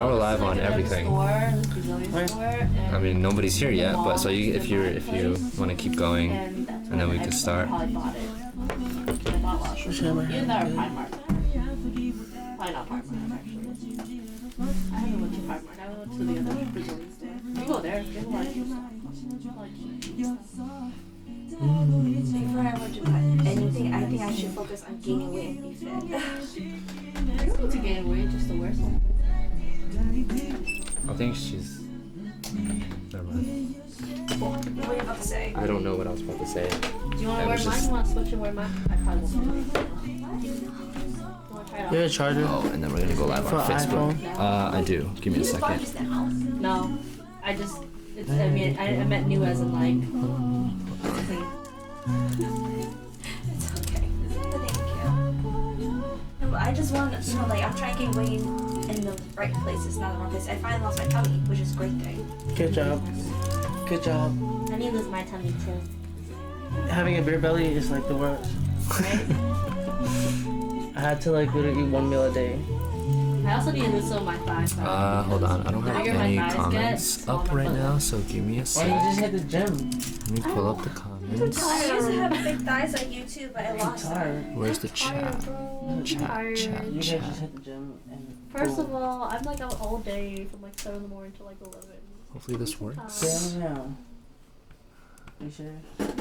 We're live on everything. I mean, nobody's here yet, but so if you want to keep going, and then we can start. Probably not Primark. Probably not Primark, actually. I haven't went to Primark. I went to the other Brazilian store. You go there. They have a lot of cute stuff. Before I went to anything, I think I should focus on gaining weight and be fit. You don't need to gain weight just to wear something. I think she's. Never mind. What are you about to say? I don't know what I was about to say. Do you want to wear mine? You want to switch and wear mine? I probably won't. You want to try it out? You have a charger? Oh, and then we're gonna go live on For Facebook. iPhone? I do. Give me a second. No. I meant new as in like. It's okay. Thank you. No, but I just want to, like, I'm trying to gain weight in the right places, not the wrong place. I finally lost my tummy, which is a great thing. Good job. Good job. I need to lose my tummy too. Having a beer belly is like the worst. Right? I had to like literally eat one meal a day. I also need to lose some of my thighs. Hold on. I don't have bigger my any thighs comments get, up right now, so give me a Why don't you sec. just hit the gym? Let me pull up the comments. I used to have big thighs like you too, but I lost them. Tired. Where's the chat? Chat. You guys Chat. just hit the gym and First of all, I'm like out all day from like 7 in the morning to like 11. Hopefully this works. Yeah. You sure? Yeah, I'm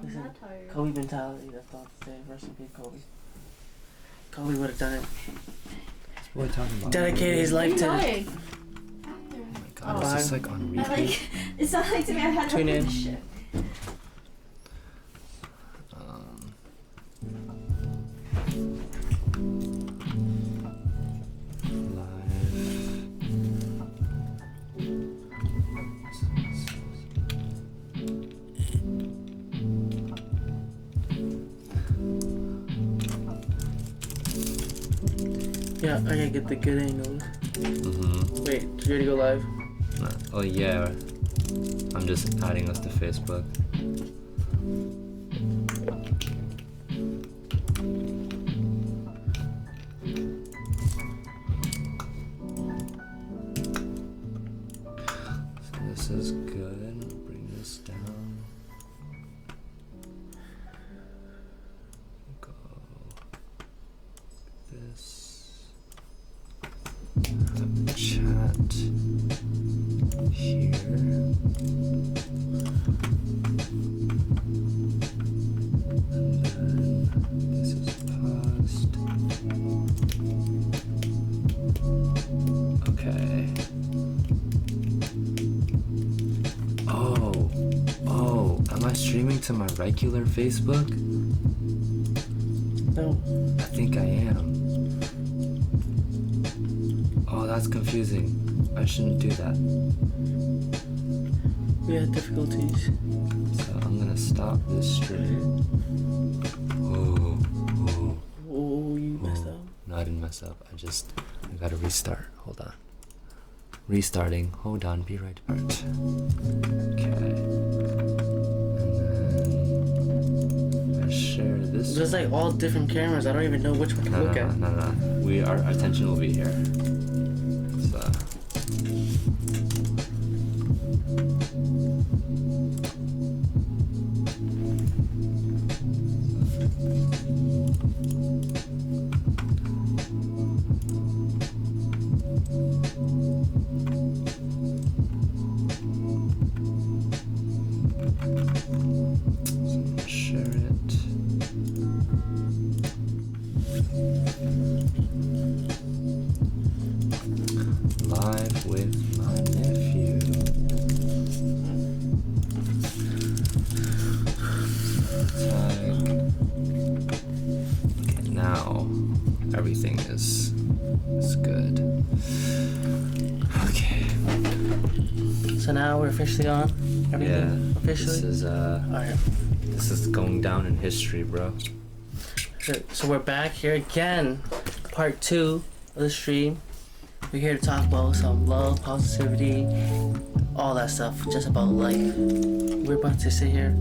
Listen, not tired. Kobe mentality, that's all to say. Rest in peace, Kobe. Kobe would have done it. What are you talking about? Dedicated his life to it. Hey, Oh my god, is this like on I repeat? like, it's not like to me, I've had Tune in. this shit. Yeah, I gotta get the good angles. Mm-hmm. Wait, did you already go live? Oh yeah, I'm just adding us to Facebook. So this is good. Bring this down. Go this. Chat here. And then this is post. Okay. Oh, am I streaming to my regular Facebook? No. I think I am. Oh, that's confusing. I shouldn't do that. We had difficulties. So I'm gonna stop this stream. Oh. Oh, you messed up. No, I didn't mess up. I gotta restart. Hold on. Restarting. Hold on. Be right back. Okay. And then I share this. There's like all different cameras. I don't even know which one to look at. No. Our attention will be here. So. Share it. Live with my nephew. Okay, now everything is good. Okay. So now we're officially on. Everything officially. Alright. This is going down in history, bro. So we're back here again. Part 2 of the stream. We're here to talk about some love, positivity, all that stuff, just about life. We're about to sit here.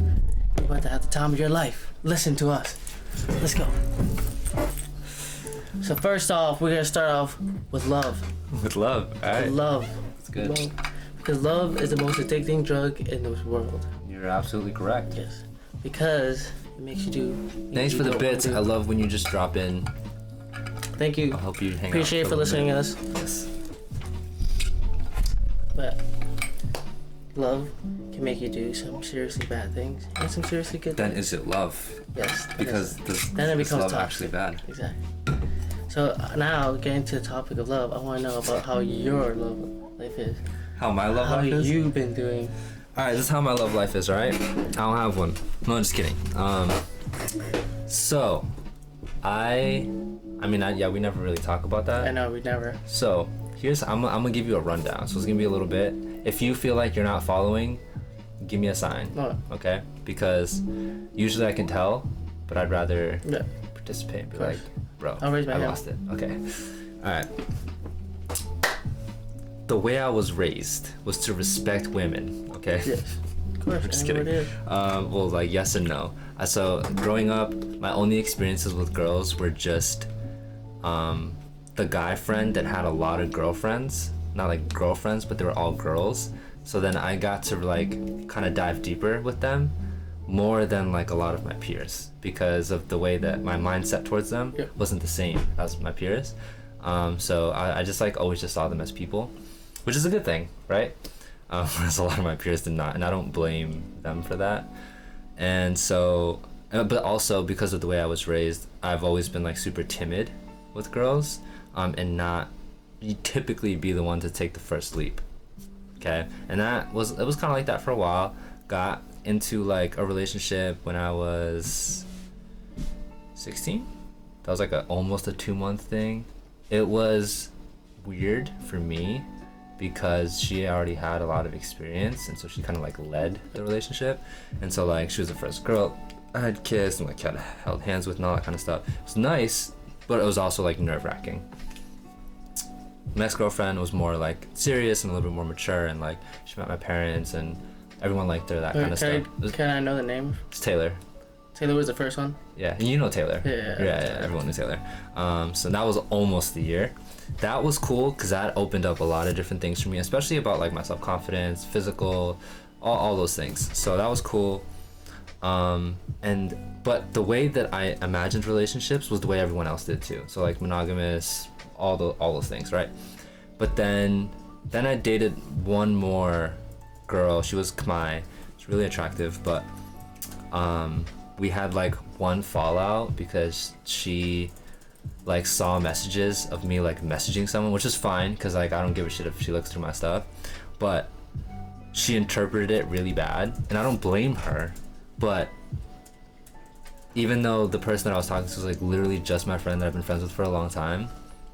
You're about to have the time of your life. Listen to us. Let's go. So first off, we're gonna start off with love. With love. All right. Love. That's good. Love. Because love is the most addicting drug in this world. You're absolutely correct. Yes. Because it makes you do. Thanks for the bits. I love when you just drop in. Thank you. I'll help you hang Appreciate out it for listening to us. Yes. But love can make you do some seriously bad things and some seriously good Then things. is it love? Yes. Because then it is becomes love toxic. actually bad? Exactly. So now, getting to the topic of love, I want to know about how your love life is. How my love How life is? you been doing? Alright, this is how my love life is, alright? I don't have one. No, I'm just kidding. So, yeah, we never really talk about that. I know we never. So, I'm gonna give you a rundown. So it's gonna be a little bit. If you feel like you're not following, give me a sign. No. Okay? Because usually I can tell, but I'd rather Yeah. participate and be Of course. like, bro, I'll raise my I hand. lost it. Okay. Alright. The way I was raised was to respect women, okay? Yes. Of course. I'm just I know kidding. it is. Well, like yes and no. So growing up, my only experiences with girls were just the guy friend that had a lot of girlfriends. Not like girlfriends, but they were all girls. So then I got to like kind of dive deeper with them more than like a lot of my peers because of the way that my mindset towards them Yeah. wasn't the same as my peers. So I just like always just saw them as people, which is a good thing, right? Whereas a lot of my peers did not, and I don't blame them for that. And so, but also because of the way I was raised, I've always been like super timid with girls, and not you typically be the one to take the first leap. Okay, and it was kind of like that for a while. Got into like a relationship when I was 16. That was like almost a 2-month thing. It was weird for me because she already had a lot of experience, and so she kind of like led the relationship, and so like she was the first girl I had kissed and like had held hands with and all that kind of stuff. It was nice, but it was also like nerve-wracking. My ex-girlfriend was more like serious and a little bit more mature, and like she met my parents and everyone liked her, that kind of stuff. Can I know the name? It's Taylor. Taylor was the first one. Yeah, and you know Taylor. Yeah, Everyone knew Taylor. So that was almost the year. That was cool because that opened up a lot of different things for me, especially about like my self-confidence, physical, all those things. So that was cool. But the way that I imagined relationships was the way everyone else did too. So like monogamous, all those things, right? But then I dated one more girl. She was Khmer. She's really attractive, but we had like one fallout because she like saw messages of me like messaging someone, which is fine because like I don't give a shit if she looks through my stuff, but she interpreted it really bad, and I don't blame her. But even though the person that I was talking to was like literally just my friend that I've been friends with for a long time,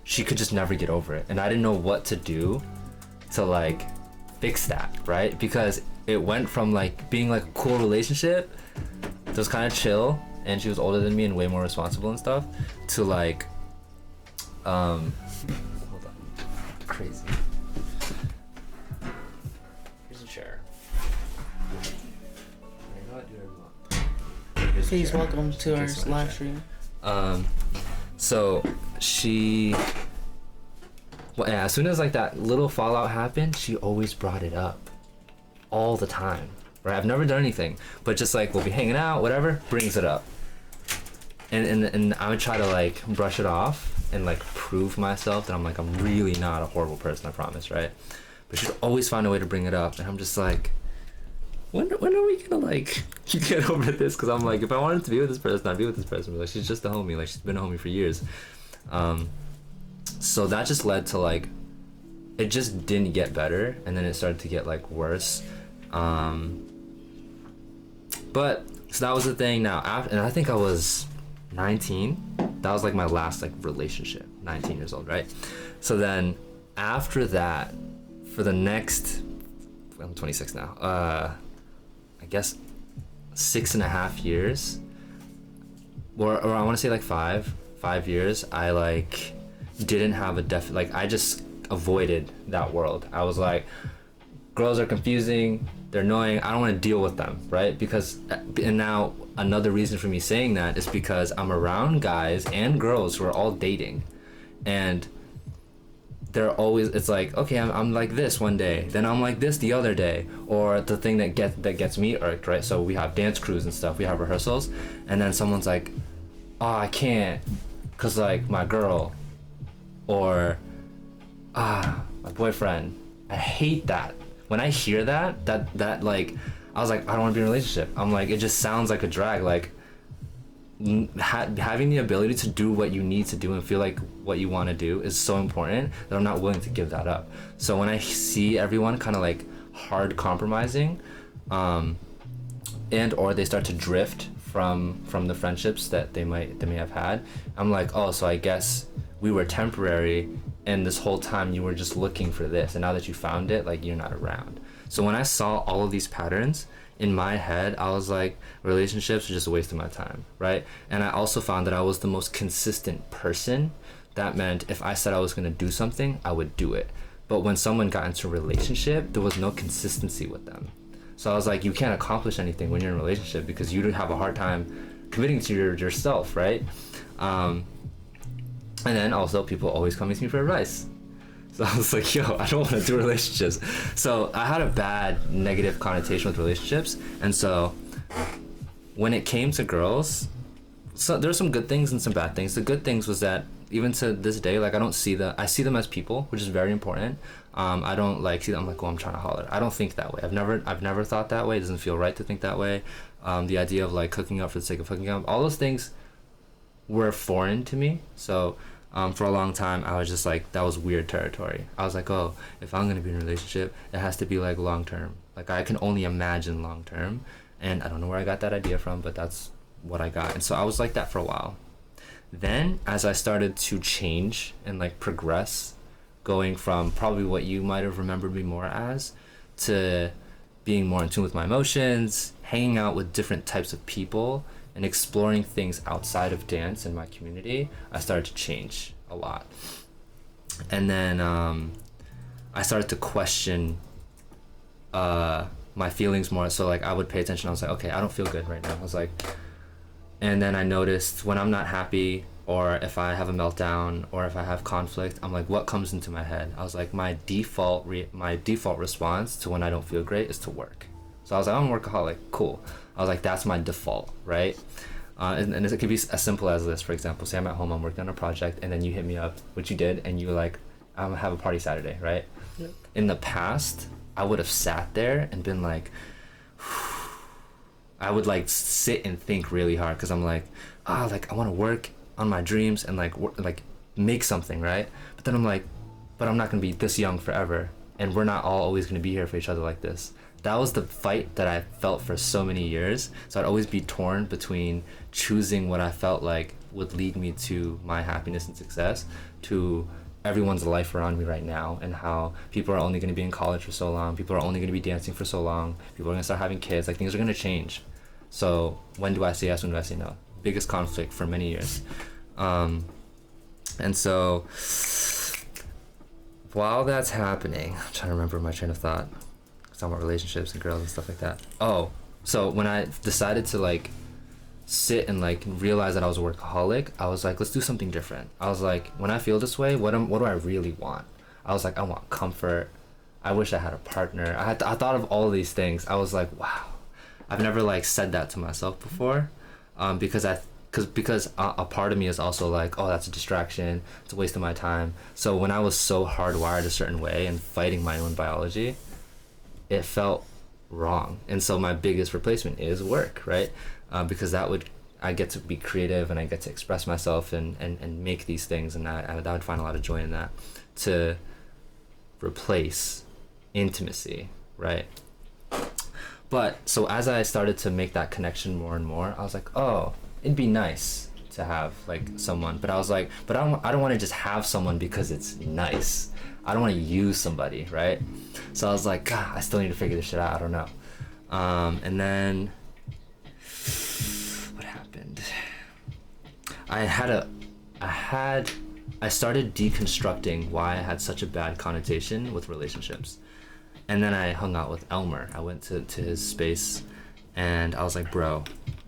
she could just never get over it, and I didn't know what to do to like fix that, right? Because it went from like being like a cool relationship that was kind of chill, and she was older than me and way more responsible and stuff, to like hold on, crazy. Here's a chair. You know what? Do whatever you want. Here's a Please chair. welcome to our Here's my live chair. stream. So she, well, yeah, as soon as like that little fallout happened, she always brought it up all the time, right? I've never done anything, but just like we'll be hanging out, whatever, brings it up, and I would try to like brush it off and like prove myself that I'm really not a horrible person, I promise, right? But she'd always find a way to bring it up, and I'm just like, when are we gonna like get over this? Because I'm like, if I wanted to be with this person, I'd be with this person. But, like, she's just a homie. Like, she's been a homie for years. So that just led to like, it just didn't get better, and then it started to get like worse. But so that was the thing. Now, and I think I was 19. That was like my last like relationship. 19 years old, right? So then after that, for the next, I'm 26 now. I guess 6.5 years, or I want to say like 5 years, I like didn't have a I just avoided that world. I was like, girls are confusing, they're annoying, I don't want to deal with them, right? Because, and now another reason for me saying that is because I'm around guys and girls who are all dating, and they're always, it's like, okay, I'm like this one day, then I'm like this the other day. Or the thing that gets me irked, right? So we have dance crews and stuff, we have rehearsals, and then someone's like, oh, I can't because like my girl, or my boyfriend. I hate that. When I hear that like, I was like, I don't want to be in a relationship. I'm like, it just sounds like a drag. Like having the ability to do what you need to do and feel like what you want to do is so important that I'm not willing to give that up. So when I see everyone kind of like hard compromising, and or they start to drift from the friendships that they may have had, I'm like, oh, so I guess we were temporary, and this whole time you were just looking for this, and now that you found it, like, you're not around. So when I saw all of these patterns in my head, I was like, relationships are just a waste of my time, right? And I also found that I was the most consistent person. That meant if I said I was going to do something, I would do it. But when someone got into a relationship, there was no consistency with them. So I was like, you can't accomplish anything when you're in a relationship because you have a hard time committing to yourself, right? And then also people always coming to me for advice. So I was like, yo, I don't want to do relationships. So I had a bad negative connotation with relationships. And so when it came to girls, so there's some good things and some bad things. The good things was that even to this day, like, I see them as people, which is very important. I don't like see them, I'm like, oh, I'm trying to holler. I don't think that way. I've never thought that way. It doesn't feel right to think that way. The idea of like hooking up for the sake of hooking up, all those things were foreign to me. So for a long time, I was just like, that was weird territory. I was like, oh, if I'm going to be in a relationship, it has to be like long term. Like, I can only imagine long term. And I don't know where I got that idea from, but that's what I got. And so I was like that for a while. Then as I started to change and like progress, going from probably what you might have remembered me more as to being more in tune with my emotions, hanging out with different types of people, and exploring things outside of dance in my community, I started to change a lot. And then I started to question my feelings more. So like, I would pay attention. I was like, okay, I don't feel good right now. I was like, and then I noticed when I'm not happy, or if I have a meltdown, or if I have conflict, I'm like, what comes into my head? I was like, my default response to when I don't feel great is to work. So I was like, I'm a workaholic, cool. I was like, that's my default, right? And it could be as simple as this. For example, say I'm at home, I'm working on a project, and then you hit me up, which you did, and you were like, I'm gonna have a party Saturday, right? Yep. In the past, I would have sat there and been like, I would like sit and think really hard, because I'm like, like I want to work on my dreams and like make something, right? But then I'm like, but I'm not gonna be this young forever, and we're not all always gonna be here for each other like this. That was the fight that I felt for so many years. So I'd always be torn between choosing what I felt like would lead me to my happiness and success, to everyone's life around me right now, and how people are only going to be in college for so long, people are only going to be dancing for so long, people are going to start having kids, like things are going to change. So when do I say yes, when do I say no? Biggest conflict for many years. And so while that's happening, I'm trying to remember my train of thought. Talking about relationships and girls and stuff like that. Oh, so when I decided to like sit and like realize that I was a workaholic, I was like, let's do something different. I was like, when I feel this way, what do I really want? I was like, I want comfort. I wish I had a partner. I thought of all of these things. I was like, wow, I've never like said that to myself before, because a part of me is also like, oh, that's a distraction, it's a waste of my time. So when I was so hardwired a certain way and fighting my own biology, it felt wrong. And so my biggest replacement is work, right? Because I get to be creative, and I get to express myself and make these things, and I would find a lot of joy in that, to replace intimacy, right? But so as I started to make that connection more and more, I was like, oh, it'd be nice to have like someone. But I was like, but I don't want to just have someone because it's nice. I don't want to use somebody, right? So I was like, God, I still need to figure this shit out. I don't know. And then what happened? I started deconstructing why I had such a bad connotation with relationships. And then I hung out with Elmer. I went to his space, and I was like, bro,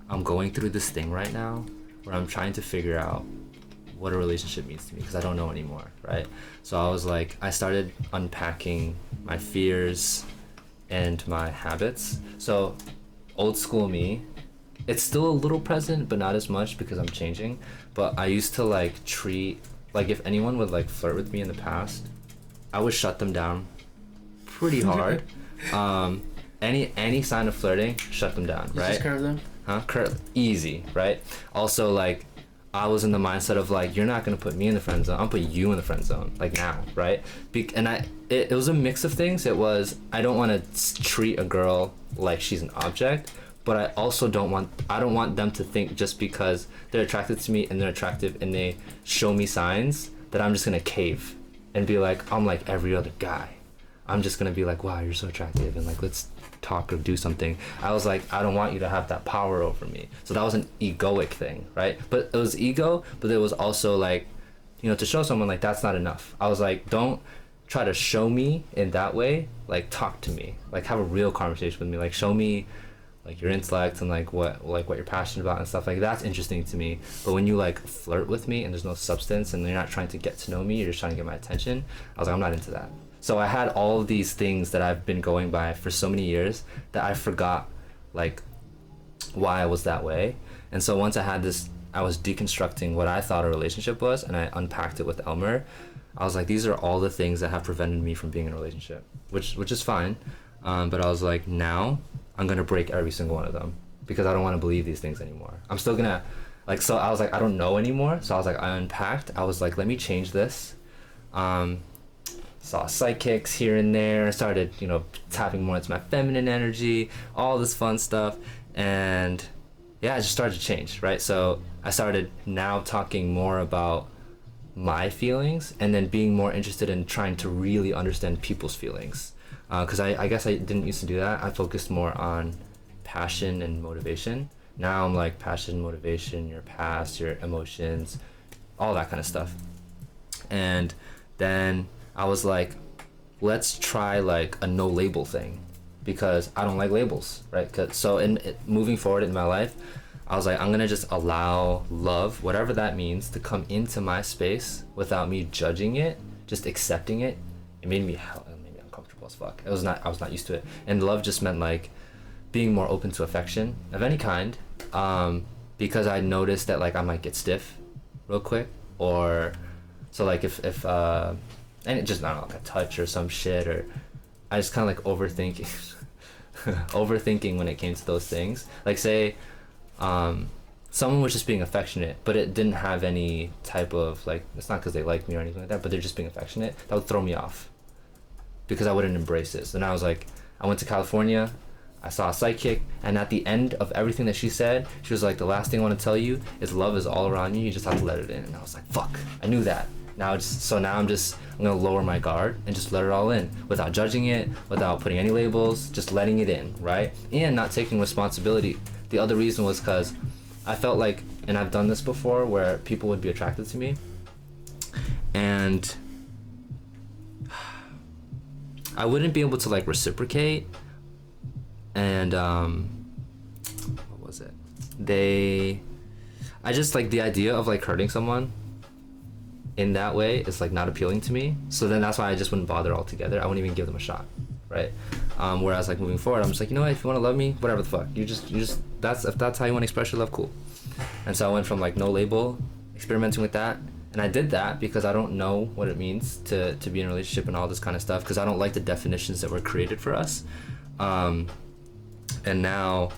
I'm going through this thing right now where I'm trying to figure out what a relationship means to me, because I don't know anymore, right? So I was like, I started unpacking my fears and my habits. So old school me, it's still a little present, but not as much because I'm changing. But I used to like treat, like if anyone would like flirt with me in the past, I would shut them down pretty hard. Any sign of flirting, shut them down, right? Just curve them. Easy, right? Also, like, I was in the mindset of like, you're not gonna put me in the friend zone, I'll put you in the friend zone, like now, right? It was a mix of things. It was, I don't want to treat a girl like she's an object, but I also don't want them to think just because they're attracted to me and they're attractive and they show me signs that I'm just gonna cave and be like, I'm like every other guy. I'm just gonna be like, wow, you're so attractive, and like, let's talk or do something. I was like, I don't want you to have that power over me. So that was an egoic thing, right? But it was ego, but it was also like, you know, to show someone like that's not enough. I was like, don't try to show me in that way. Like, talk to me, like have a real conversation with me, like show me like your intellect and like what you're passionate about and stuff like that's interesting to me. But when you like flirt with me and there's no substance and you're not trying to get to know me, you're just trying to get my attention, I was like, I'm not into that. So I had all of these things that I've been going by for so many years that I forgot like why I was that way. And so once I had this, I was deconstructing what I thought a relationship was, and I unpacked it with Elmer. I was like, these are all the things that have prevented me from being in a relationship, which is fine. But I was like, now I'm gonna break every single one of them because I don't want to believe these things anymore. I'm still gonna like, so I was like, I don't know anymore. So I was like, I unpacked. I was like, let me change this. Saw psychics here and there, started, you know, tapping more into my feminine energy, all this fun stuff. And yeah, I just started to change, right? So I started now talking more about my feelings and then being more interested in trying to really understand people's feelings. Because I guess I didn't used to do that. I focused more on passion and motivation. Now I'm like passion, motivation, your past, your emotions, all that kind of stuff. And then I was like, let's try like a no label thing, because I don't like labels, right? So moving forward in my life, I was like, I'm gonna just allow love, whatever that means, to come into my space without me judging it, just accepting it. It made me uncomfortable as fuck. I was not used to it. And love just meant like being more open to affection of any kind, because I noticed that like I might get stiff real quick, or so like if and it just, I don't know, like a touch or some shit, or I just kind of like overthinking when it came to those things. Like say, someone was just being affectionate, but it didn't have any type of like, it's not because they like me or anything like that, but they're just being affectionate. That would throw me off because I wouldn't embrace this. And I was like, I went to California, I saw a psychic, and at the end of everything that she said, she was like, the last thing I want to tell you is love is all around you. You just have to let it in. And I was like, fuck, I knew that. Now I'm gonna lower my guard and just let it all in without judging it, without putting any labels, just letting it in, right? And not taking responsibility. The other reason was because I felt like, and I've done this before, where people would be attracted to me and I wouldn't be able to like reciprocate, and what was it? I just like the idea of like hurting someone in that way is like not appealing to me. So then that's why I just wouldn't bother altogether. I wouldn't even give them a shot, right? Whereas like moving forward, I'm just like, you know what, if you want to love me, whatever the fuck, you just if that's how you want to express your love, cool. And so I went from like no label, experimenting with that, and I did that because I don't know what it means to be in a relationship and all this kind of stuff, because I don't like the definitions that were created for us. And now,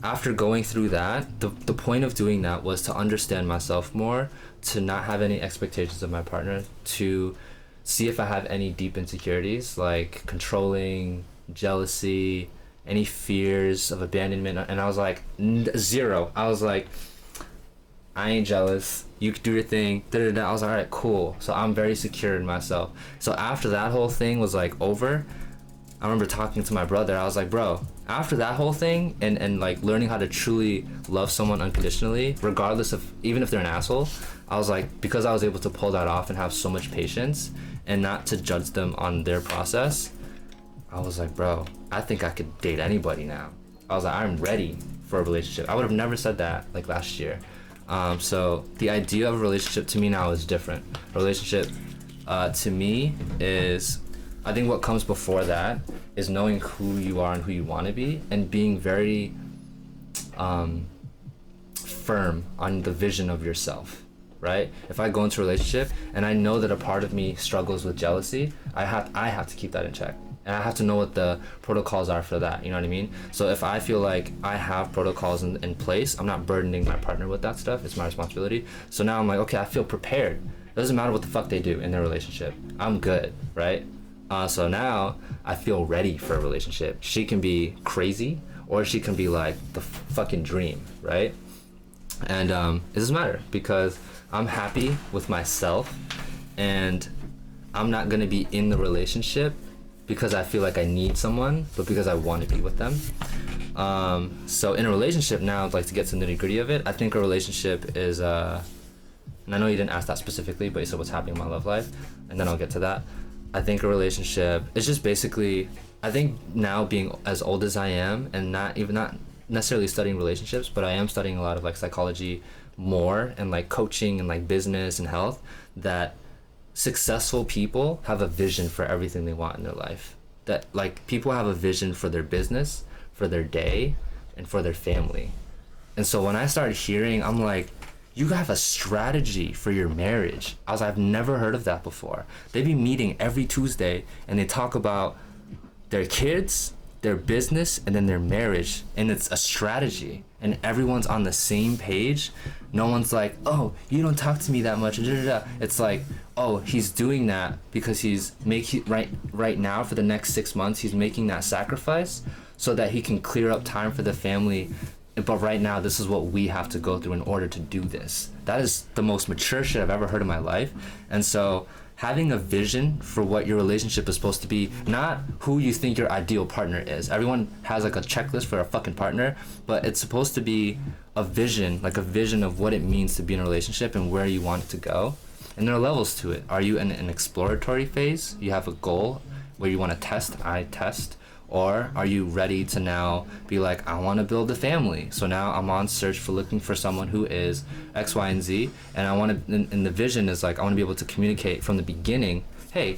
after going through that, the point of doing that was to understand myself more, to not have any expectations of my partner, to see if I have any deep insecurities like controlling, jealousy, any fears of abandonment. And I was like, zero. I was like, I ain't jealous, you could do your thing, da-da-da. I was like, all right, cool. So I'm very secure in myself. So after that whole thing was like over, I remember talking to my brother. I was like, bro, after that whole thing and like learning how to truly love someone unconditionally, regardless of, even if they're an asshole, I was like, because I was able to pull that off and have so much patience and not to judge them on their process, I was like, bro, I think I could date anybody now. I was like, I'm ready for a relationship. I would have never said that like last year. So the idea of a relationship to me now is different. A relationship to me is, I think what comes before that is knowing who you are and who you want to be, and being very firm on the vision of yourself, right? If I go into a relationship and I know that a part of me struggles with jealousy, I have to keep that in check. And I have to know what the protocols are for that, you know what I mean? So if I feel like I have protocols in place, I'm not burdening my partner with that stuff, it's my responsibility. So now I'm like, okay, I feel prepared. It doesn't matter what the fuck they do in their relationship. I'm good, right? So now I feel ready for a relationship. She can be crazy, or she can be like the fucking dream, right? And it doesn't matter, because I'm happy with myself, and I'm not gonna be in the relationship because I feel like I need someone, but because I want to be with them. So in a relationship now, I'd like to get to the nitty gritty of it. I think a relationship is, and I know you didn't ask that specifically, but you said what's happening in my love life, and then I'll get to that. I think a relationship is just basically, I think now being as old as I am, and not necessarily studying relationships, but I am studying a lot of like psychology more, and like coaching and like business and health, that successful people have a vision for everything they want in their life. That like people have a vision for their business, for their day, and for their family. And so when I started hearing, I'm like, you have a strategy for your marriage. I've never heard of that before. They be meeting every Tuesday and they talk about their kids, their business, and then their marriage, and it's a strategy, and everyone's on the same page. No one's like, oh, you don't talk to me that much. It's like, oh, he's doing that because he's making right now for the next 6 months, he's making that sacrifice so that he can clear up time for the family. But right now, this is what we have to go through in order to do this. That is the most mature shit I've ever heard in my life. And so having a vision for what your relationship is supposed to be, not who you think your ideal partner is. Everyone has like a checklist for a fucking partner, but it's supposed to be a vision, like a vision of what it means to be in a relationship and where you want it to go. And there are levels to it. Are you in an exploratory phase? You have a goal where you want to test, or are you ready to now be like, I want to build a family, so now I'm on search for looking for someone who is X, Y, and Z, and I want to, and the vision is like, I want to be able to communicate from the beginning, hey,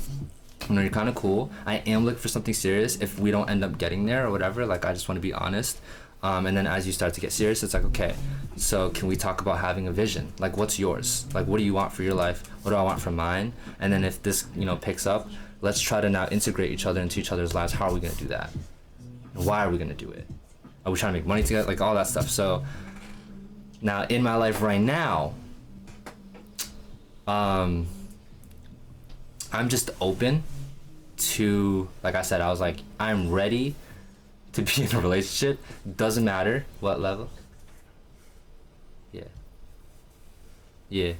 you know, you're kind of cool, I am looking for something serious. If we don't end up getting there or whatever, like, I just want to be honest. And then as you start to get serious, it's like, okay, so can we talk about having a vision? Like, what's yours? Like, what do you want for your life? What do I want for mine? And then if this, you know, picks up, let's try to now integrate each other into each other's lives. How are we going to do that? And why are we going to do it? Are we trying to make money together? Like, all that stuff. So now in my life right now, I'm just open to, like I said, I was like, I'm ready to be in a relationship. Doesn't matter what level. Yeah.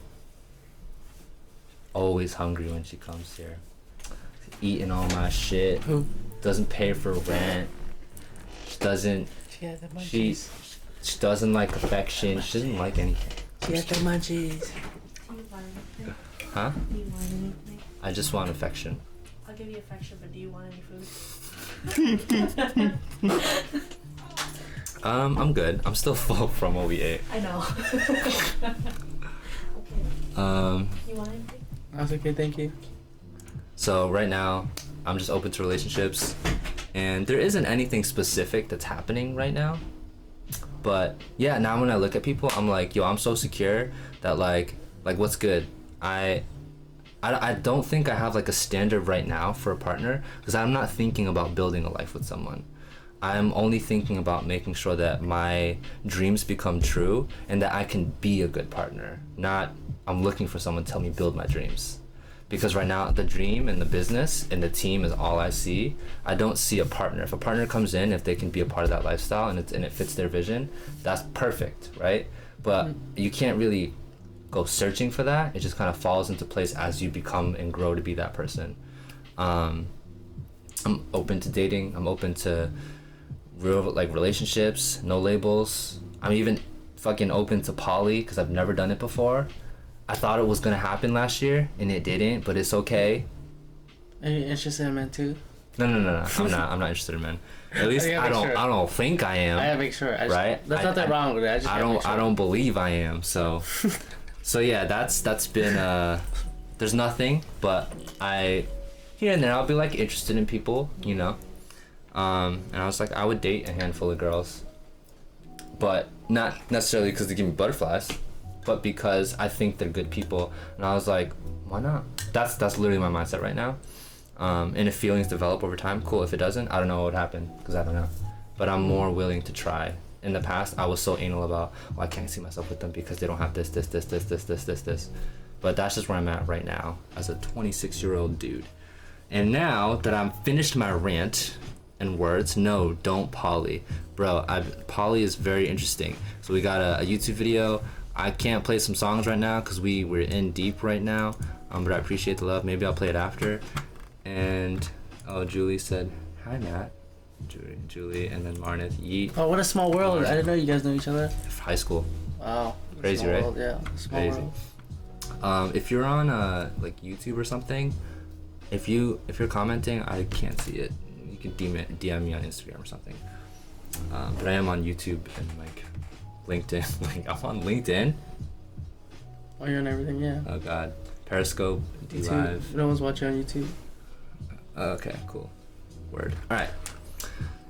Always hungry when she comes here. Eating all my shit. Who? Doesn't pay for rent. She doesn't. She had the She munchies. she doesn't like affection. She doesn't like anything. She had the munchies. Do you want anything? Huh? Do you want anything? I just want affection. I'll give you affection, but do you want any food? I'm good. I'm still full from what we ate. I know. You want anything? I was okay, thank you. So right now, I'm just open to relationships, and there isn't anything specific that's happening right now. But yeah, now when I look at people, I'm like, yo, I'm so secure that like what's good? I don't think I have like a standard right now for a partner, because I'm not thinking about building a life with someone. I'm only thinking about making sure that my dreams become true and that I can be a good partner. Not I'm looking for someone to tell me build my dreams. Because right now the dream and the business and the team is all I see. I don't see a partner. If a partner comes in, if they can be a part of that lifestyle and it fits their vision, that's perfect, right? But you can't really go searching for that. It just kind of falls into place as you become and grow to be that person. I'm open to dating. I'm open to real like relationships, no labels. I'm even fucking open to poly because I've never done it before. I thought it was gonna happen last year and it didn't, but it's okay. Are you interested in men too? No. I'm not interested in men. At least gotta I make don't. sure. I don't think I am. I gotta make sure. Right? That's nothing wrong with it. I just gotta make sure. I don't believe I am. So, so yeah, that's been there's nothing, but here and there I'll be like interested in people, you know. And I was like, I would date a handful of girls, but not necessarily because they give me butterflies, but because I think they're good people. And I was like, why not? That's literally my mindset right now. And if feelings develop over time, cool. If it doesn't, I don't know what would happen because I don't know. But I'm more willing to try. In the past, I was so anal about, oh, I can't see myself with them because they don't have this. But that's just where I'm at right now as a 26-year-old dude. And now that I'm finished my rant and words, no, don't poly. Bro, poly is very interesting. So we got a YouTube video. I can't play some songs right now because we're in deep right now. But I appreciate the love. Maybe I'll play it after. And Julie said, hi Matt. Julie, and then Marnith. Yeet. Oh, what a small world! I didn't know you guys know each other. High school. Wow. Crazy, Small right? world, yeah. Small Crazy. world. If you're on like YouTube or something, if you're commenting, I can't see it. You can DM me on Instagram or something. But I am on YouTube and like LinkedIn. Like I'm on LinkedIn. Oh, you're on everything, yeah. Oh God. Periscope, D YouTube. Live. No one's watching on YouTube. Okay, cool. Word. All right.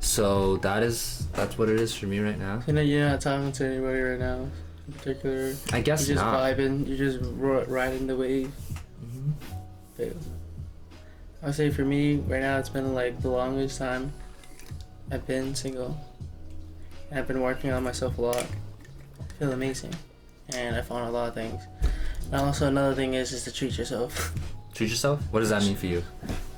So that's what it is for me right now. You know, you're not talking to anybody right now, in particular. I guess You're just not. vibing. You're just riding the wave. Mm-hmm. But I would say for me, right now, it's been like the longest time I've been single. And I've been working on myself a lot. I feel amazing. And I found a lot of things. And also another thing is to treat yourself. Treat yourself? What does that mean for you?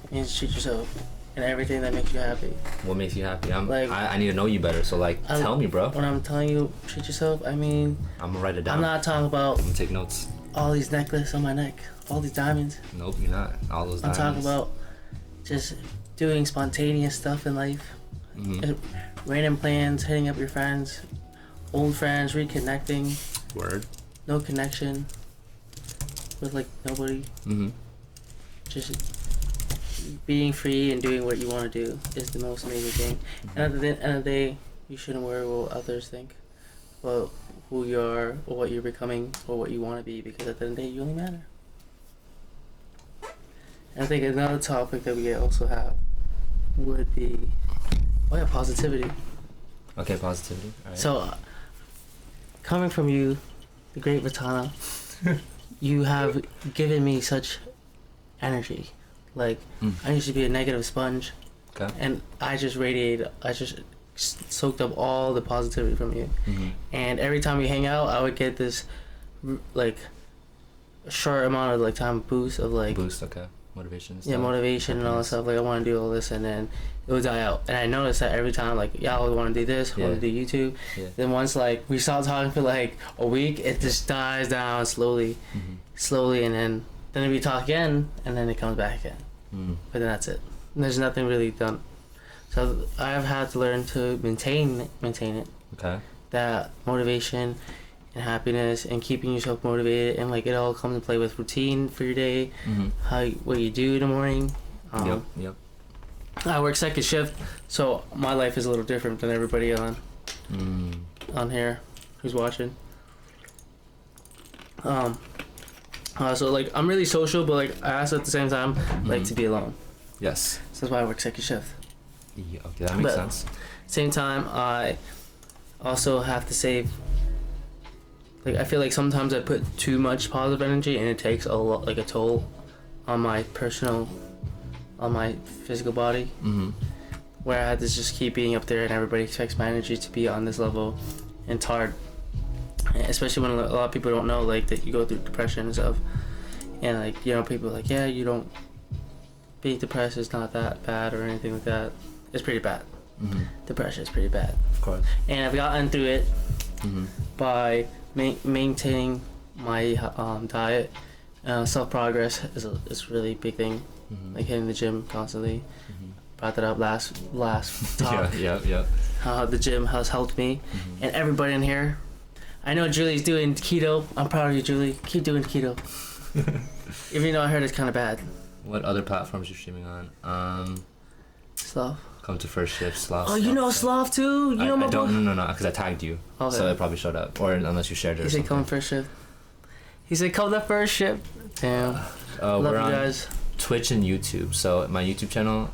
It means treat yourself. And everything that makes you happy. What makes you happy? Like, I need to know you better. So like, tell me, bro. When I'm telling you treat yourself, I mean, I'm gonna write it down. I'm not talking about I'm gonna take notes. all these necklaces on my neck, all these diamonds. Nope, you're not. All those I'm diamonds. talking about just doing spontaneous stuff in life. Mm-hmm. Random plans, hitting up your friends, old friends, reconnecting. Word. No connection with like nobody. Mm-hmm. Just being free and doing what you want to do is the most amazing thing. And at the end of the day, you shouldn't worry what others think about who you are or what you're becoming or what you want to be, because at the end of the day, you only matter. And I think another topic that we also have would be, positivity. Okay, positivity. All right. So, coming from you, the great Vitana, you have given me such energy. Like, I used to be a negative sponge, Okay. and I just soaked up all the positivity from you. Mm-hmm. And every time we hang out, I would get this, like, a short amount of, like, time boost of, like... Boost, okay. Motivation and Yeah, stuff. motivation and all that stuff. Like, I want to do all this, and then it would die out. And I noticed that every time, like, I want to do this, I want to do YouTube. Yeah. Then once, like, we stop talking for, like, a week, it just dies down slowly, and then we talk again, and then it comes back again. But then that's it. And there's nothing really done. So I've had to learn to maintain it. Okay. That motivation and happiness and keeping yourself motivated, and like it all comes into play with routine for your day, what you do in the morning. Yep. I work second shift, so my life is a little different than everybody on here who's watching. So like I'm really social, but like I also at the same time like to be alone. Yes. So that's why I work second shift. Yeah, okay, that makes sense. Same time, I also have to save. Like I feel like sometimes I put too much positive energy, and it takes a lot, like a toll, on my physical body. Where I had to just keep being up there, and everybody expects my energy to be on this level, and it's hard. Especially when a lot of people don't know, like, that you go through depression and stuff. And, like, you know, people are like, yeah, you don't... Being depressed is not that bad or anything like that. It's pretty bad. Depression is pretty bad. Of course. And I've gotten through it by maintaining my diet. Self-progress is a really big thing. Like, hitting the gym constantly. Brought that up last talk. Yeah. How the gym has helped me. And everybody in here... I know Julie's doing keto. I'm proud of you, Julie. Keep doing keto. Even though I heard it's kind of bad. What other platforms you're streaming on? Sloth. Come to first shift, Sloth. Oh, you know Sloth too? You know my I boy? don't, no, because I tagged you. Okay. So it probably showed up. Or unless you shared it He or said something. come first shift. He said come to first shift. Damn. Love we're you on guys. Twitch and YouTube. So my YouTube channel,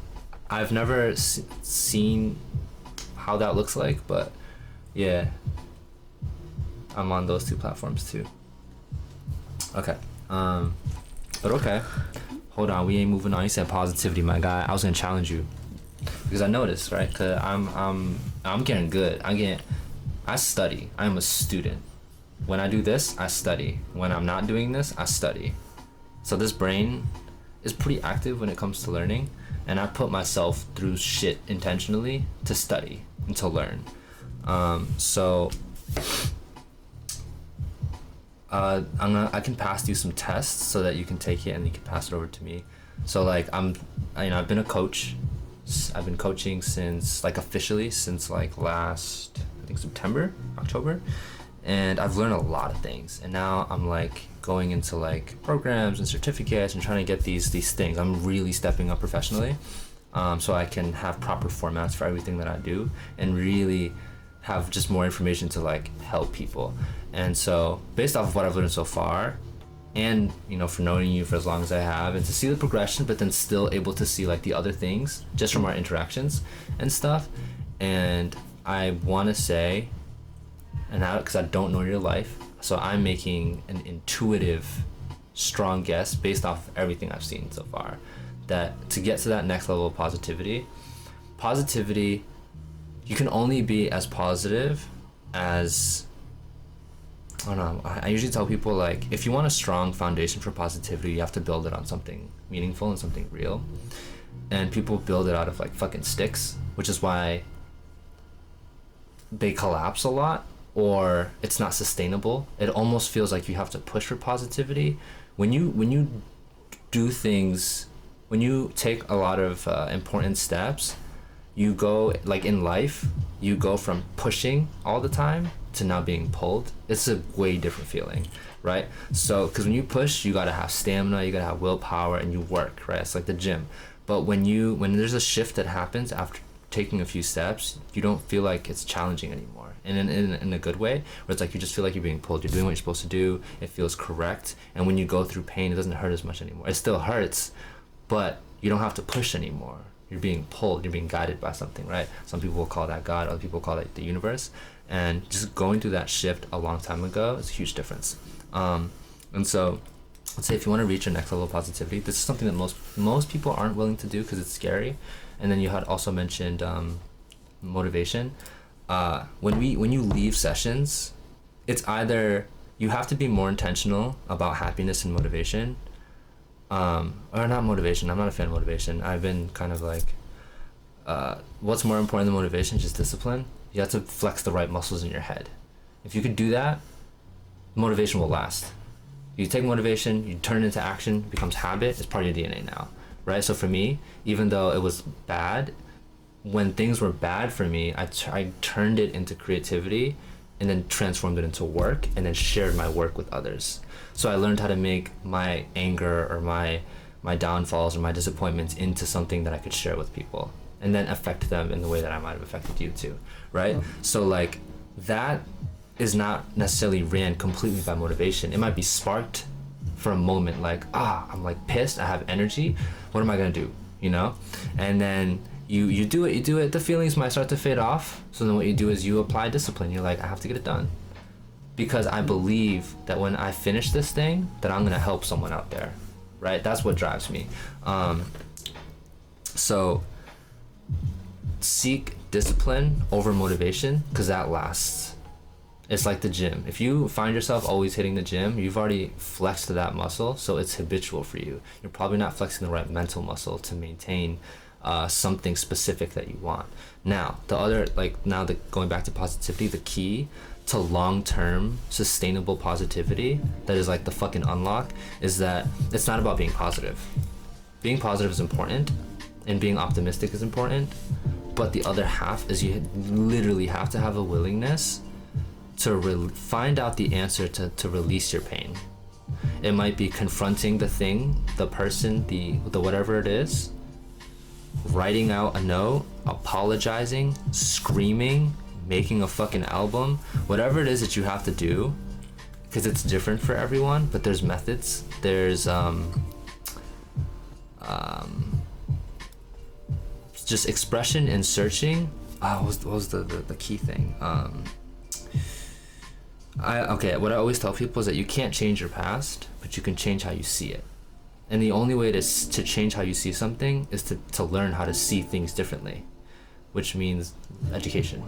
I've never seen how that looks like, but yeah, I'm on those two platforms too. Okay. But okay. Hold on, we ain't moving on. You said positivity, my guy. I was gonna challenge you because I noticed, right? Cause I'm getting good. I study. I'm a student. When I do this, I study. When I'm not doing this, I study. So this brain is pretty active when it comes to learning, and I put myself through shit intentionally to study and to learn. I can pass you some tests so that you can take it and you can pass it over to me. So like I've been a coach. I've been coaching since like officially since like last, I think September, October, and I've learned a lot of things. And now I'm like going into like programs and certificates and trying to get these things. I'm really stepping up professionally, so I can have proper formats for everything that I do and really have just more information to like help people. And so based off of what I've learned so far, and for knowing you for as long as I have, and to see the progression, but then still able to see like the other things just from our interactions and stuff. And I want to say, and now because I don't know your life, so I'm making an intuitive strong guess based off of everything I've seen so far, that to get to that next level of positivity, you can only be as positive as, I don't know, I usually tell people like, if you want a strong foundation for positivity, you have to build it on something meaningful and something real. And people build it out of like fucking sticks, which is why they collapse a lot, or it's not sustainable. It almost feels like you have to push for positivity. When you do things, when you take a lot of important steps, you go, like in life, you go from pushing all the time to now being pulled. It's a way different feeling, right? So, because when you push, you gotta have stamina, you gotta have willpower, and you work, right? It's like the gym. But when there's a shift that happens after taking a few steps, you don't feel like it's challenging anymore. And in a good way, where it's like you just feel like you're being pulled. You're doing what you're supposed to do. It feels correct. And when you go through pain, it doesn't hurt as much anymore. It still hurts, but you don't have to push anymore. You're being pulled, you're being guided by something, right? Some people will call that God, other people call it the universe. And just going through that shift a long time ago is a huge difference. And so let's say if you want to reach your next level of positivity, this is something that most people aren't willing to do because it's scary. And then you had also mentioned motivation. When you leave sessions, it's either you have to be more intentional about happiness and motivation, or not motivation. I'm not a fan of motivation. I've been kind of like, what's more important than motivation is just discipline. You have to flex the right muscles in your head. If you could do that, motivation will last. You take motivation, you turn it into action, it becomes habit, it's part of your DNA now, right? So for me, even though it was bad, when things were bad for me, I turned it into creativity and then transformed it into work and then shared my work with others. So I learned how to make my anger or my downfalls or my disappointments into something that I could share with people and then affect them in the way that I might have affected you too, right? So like that is not necessarily ran completely by motivation. It might be sparked for a moment, like, I'm like pissed, I have energy, what am I gonna do, And then you do it, the feelings might start to fade off. So then what you do is you apply discipline. You're like, I have to get it done. Because I believe that when I finish this thing, that I'm gonna help someone out there, right? That's what drives me. So seek discipline over motivation, because that lasts. It's like the gym. If you find yourself always hitting the gym, you've already flexed that muscle, so it's habitual for you. You're probably not flexing the right mental muscle to maintain something specific that you want. Now, going back to positivity, the key to long-term sustainable positivity that is like the fucking unlock is that it's not about being positive. Being positive is important and being optimistic is important, but the other half is you literally have to have a willingness to find out the answer to release your pain. It might be confronting the thing, the person, the whatever it is, writing out a note, apologizing, screaming, making a fucking album, whatever it is that you have to do, because it's different for everyone, but there's methods. There's just expression and searching. What was the key thing? What I always tell people is that you can't change your past, but you can change how you see it. And the only way to change how you see something is to learn how to see things differently, which means education.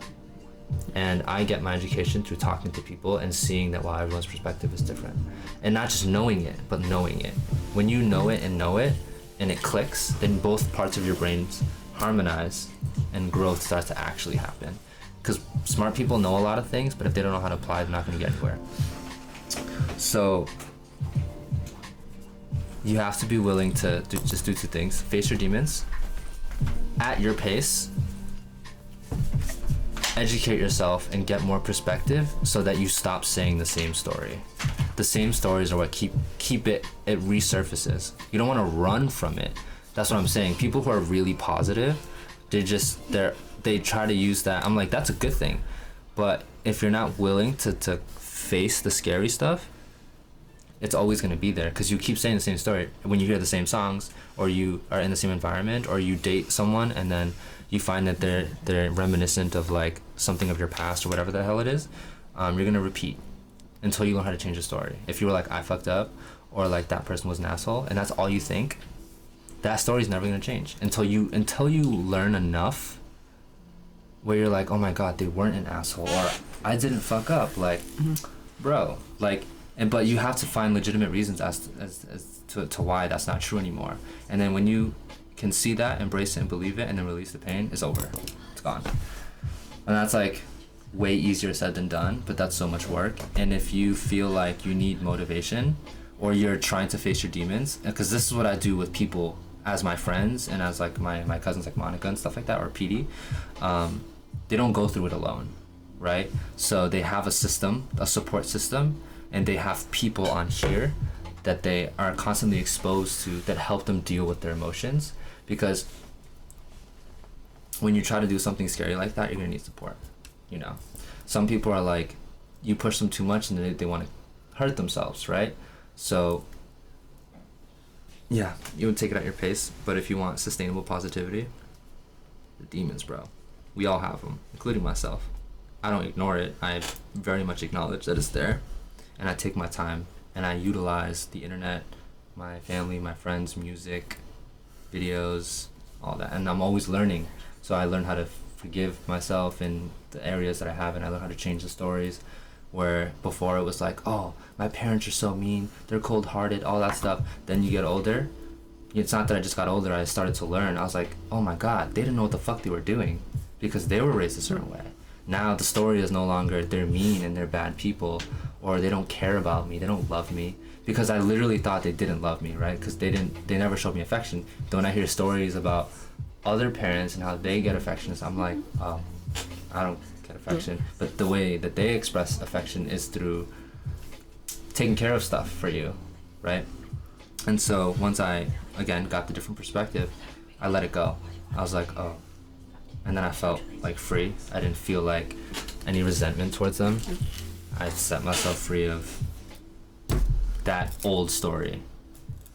And I get my education through talking to people and seeing that while everyone's perspective is different. And not just knowing it, but knowing it. When you know it and it clicks, then both parts of your brains harmonize and growth starts to actually happen. Because smart people know a lot of things, but if they don't know how to apply, they're not going to get anywhere. So you have to be willing to just do two things. Face your demons at your pace, educate yourself and get more perspective so that you stop saying the same story. The same stories are what keep it resurfaces. You don't want to run from it. That's what I'm saying. People who are really positive, they try to use that. I'm like, that's a good thing. But if you're not willing to face the scary stuff, it's always going to be there because you keep saying the same story. When you hear the same songs, or you are in the same environment, or you date someone and then you find that they're reminiscent of like something of your past or whatever the hell it is, you're going to repeat until you learn how to change the story. If you were like, I fucked up, or like that person was an asshole, and that's all you think, that story's never going to change until you learn enough where you're like, oh my god, they weren't an asshole, or I didn't fuck up, like, bro, like, but you have to find legitimate reasons as to why that's not true anymore. And then when you can see that, embrace it and believe it, and then release the pain, it's over, it's gone. And that's like way easier said than done, but that's so much work. And if you feel like you need motivation, or you're trying to face your demons, because this is what I do with people as my friends and as like my cousins like Monica and stuff like that, or PD, they don't go through it alone, right? So they have a system, a support system, and they have people on here that they are constantly exposed to that help them deal with their emotions. Because when you try to do something scary like that, you're gonna need support, you know? Some people are like, you push them too much and they want to hurt themselves, right? So yeah, you would take it at your pace, but if you want sustainable positivity, the demons, bro. We all have them, including myself. I don't ignore it. I very much acknowledge that it's there, and I take my time, and I utilize the internet, my family, my friends, music, videos, all that, and I'm always learning. So I learn how to forgive myself in the areas that I have, and I learn how to change the stories, where before it was like, oh, my parents are so mean, they're cold-hearted, all that stuff. Then you get older. It's not that I just got older, I started to learn. I was like, oh my god, they didn't know what the fuck they were doing because they were raised a certain way. Now the story is no longer they're mean and they're bad people, or they don't care about me, they don't love me, because I literally thought they didn't love me, right? Because they never showed me affection. Then when I hear stories about other parents and how they get affection, I'm like, oh, I don't get affection. But the way that they express affection is through taking care of stuff for you, right? And so once I, again, got the different perspective, I let it go. I was like, oh. And then I felt like free. I didn't feel like any resentment towards them. I set myself free of that old story.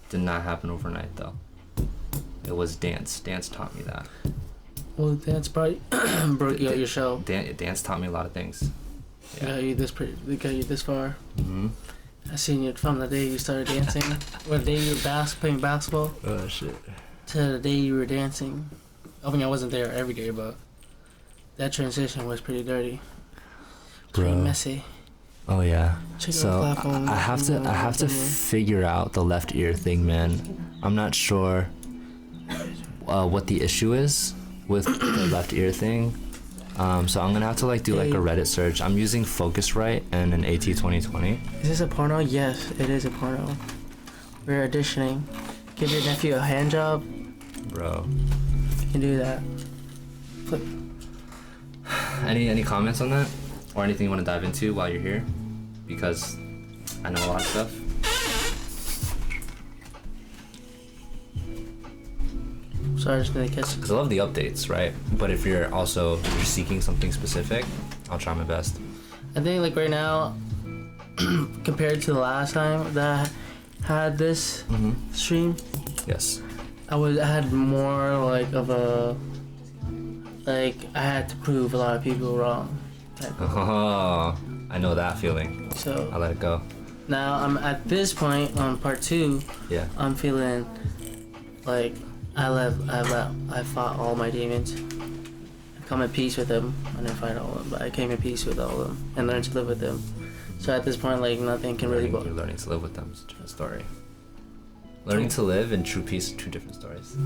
Did not happen overnight though. It was dance. Dance taught me that. Well, dance probably broke you out your shell. Dance taught me a lot of things. Yeah. They got you this far. Mm-hmm. I seen you from the day you started dancing, or the day you were playing basketball, Oh shit. to the day you were dancing. I mean, I wasn't there every day, but that transition was pretty dirty, pretty Bro. messy. Oh yeah. Check So out the platform, I have to figure out the left ear thing, man. I'm not sure what the issue is with the left ear thing. So I'm gonna have to like do like a Reddit search. I'm using Focusrite and an AT2020. Is this a porno? Yes, it is a porno. We're auditioning. Give your nephew a hand job. Bro. You can do that. Flip. Any comments on that? Or anything you want to dive into while you're here? Because I know a lot of stuff. So I'm just gonna catch. Because I love the updates, right? But if you're seeking something specific, I'll try my best. I think like right now, compared to the last time that I had this stream, Yes. I had more like of a like I had to prove a lot of people wrong. Oh, I know that feeling. So I let it go. now I'm at this point on part 2. Yeah. I'm feeling like I fought all my demons. I come at peace with them. I didn't fight all of them, but I came at peace with all of them and learned to live with them. So at this point, like nothing can really You're learning to live with them is a different story. Learning to live and true peace are two different stories.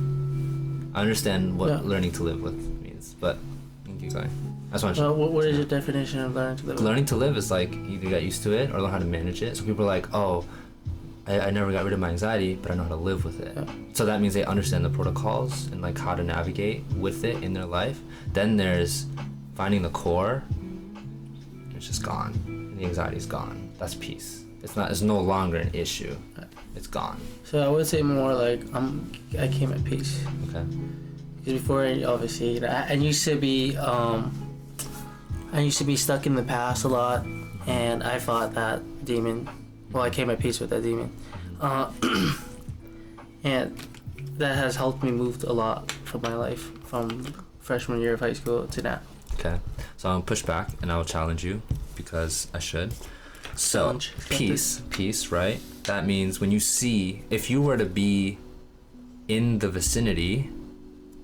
I understand what learning to live with means, but you can keep going. I just want to. What is your definition of learning to live? Learning to live is like you get used to it or learn how to manage it. So people are like, oh, I never got rid of my anxiety, but I know how to live with it. Yeah. So that means they understand the protocols and like how to navigate with it in their life. Then there's finding the core. It's just gone. And the anxiety's gone. That's peace. It's no longer an issue. It's gone. So I would say more like I came at peace. Okay. Because before, obviously, I used to be stuck in the past a lot, and I fought that demon. Well, I came at peace with that demon, and that has helped me move a lot from my life from freshman year of high school to now. Okay. So I'll push back and I'll challenge you because I should. So Challenge. peace, right? That means when you see, if you were to be in the vicinity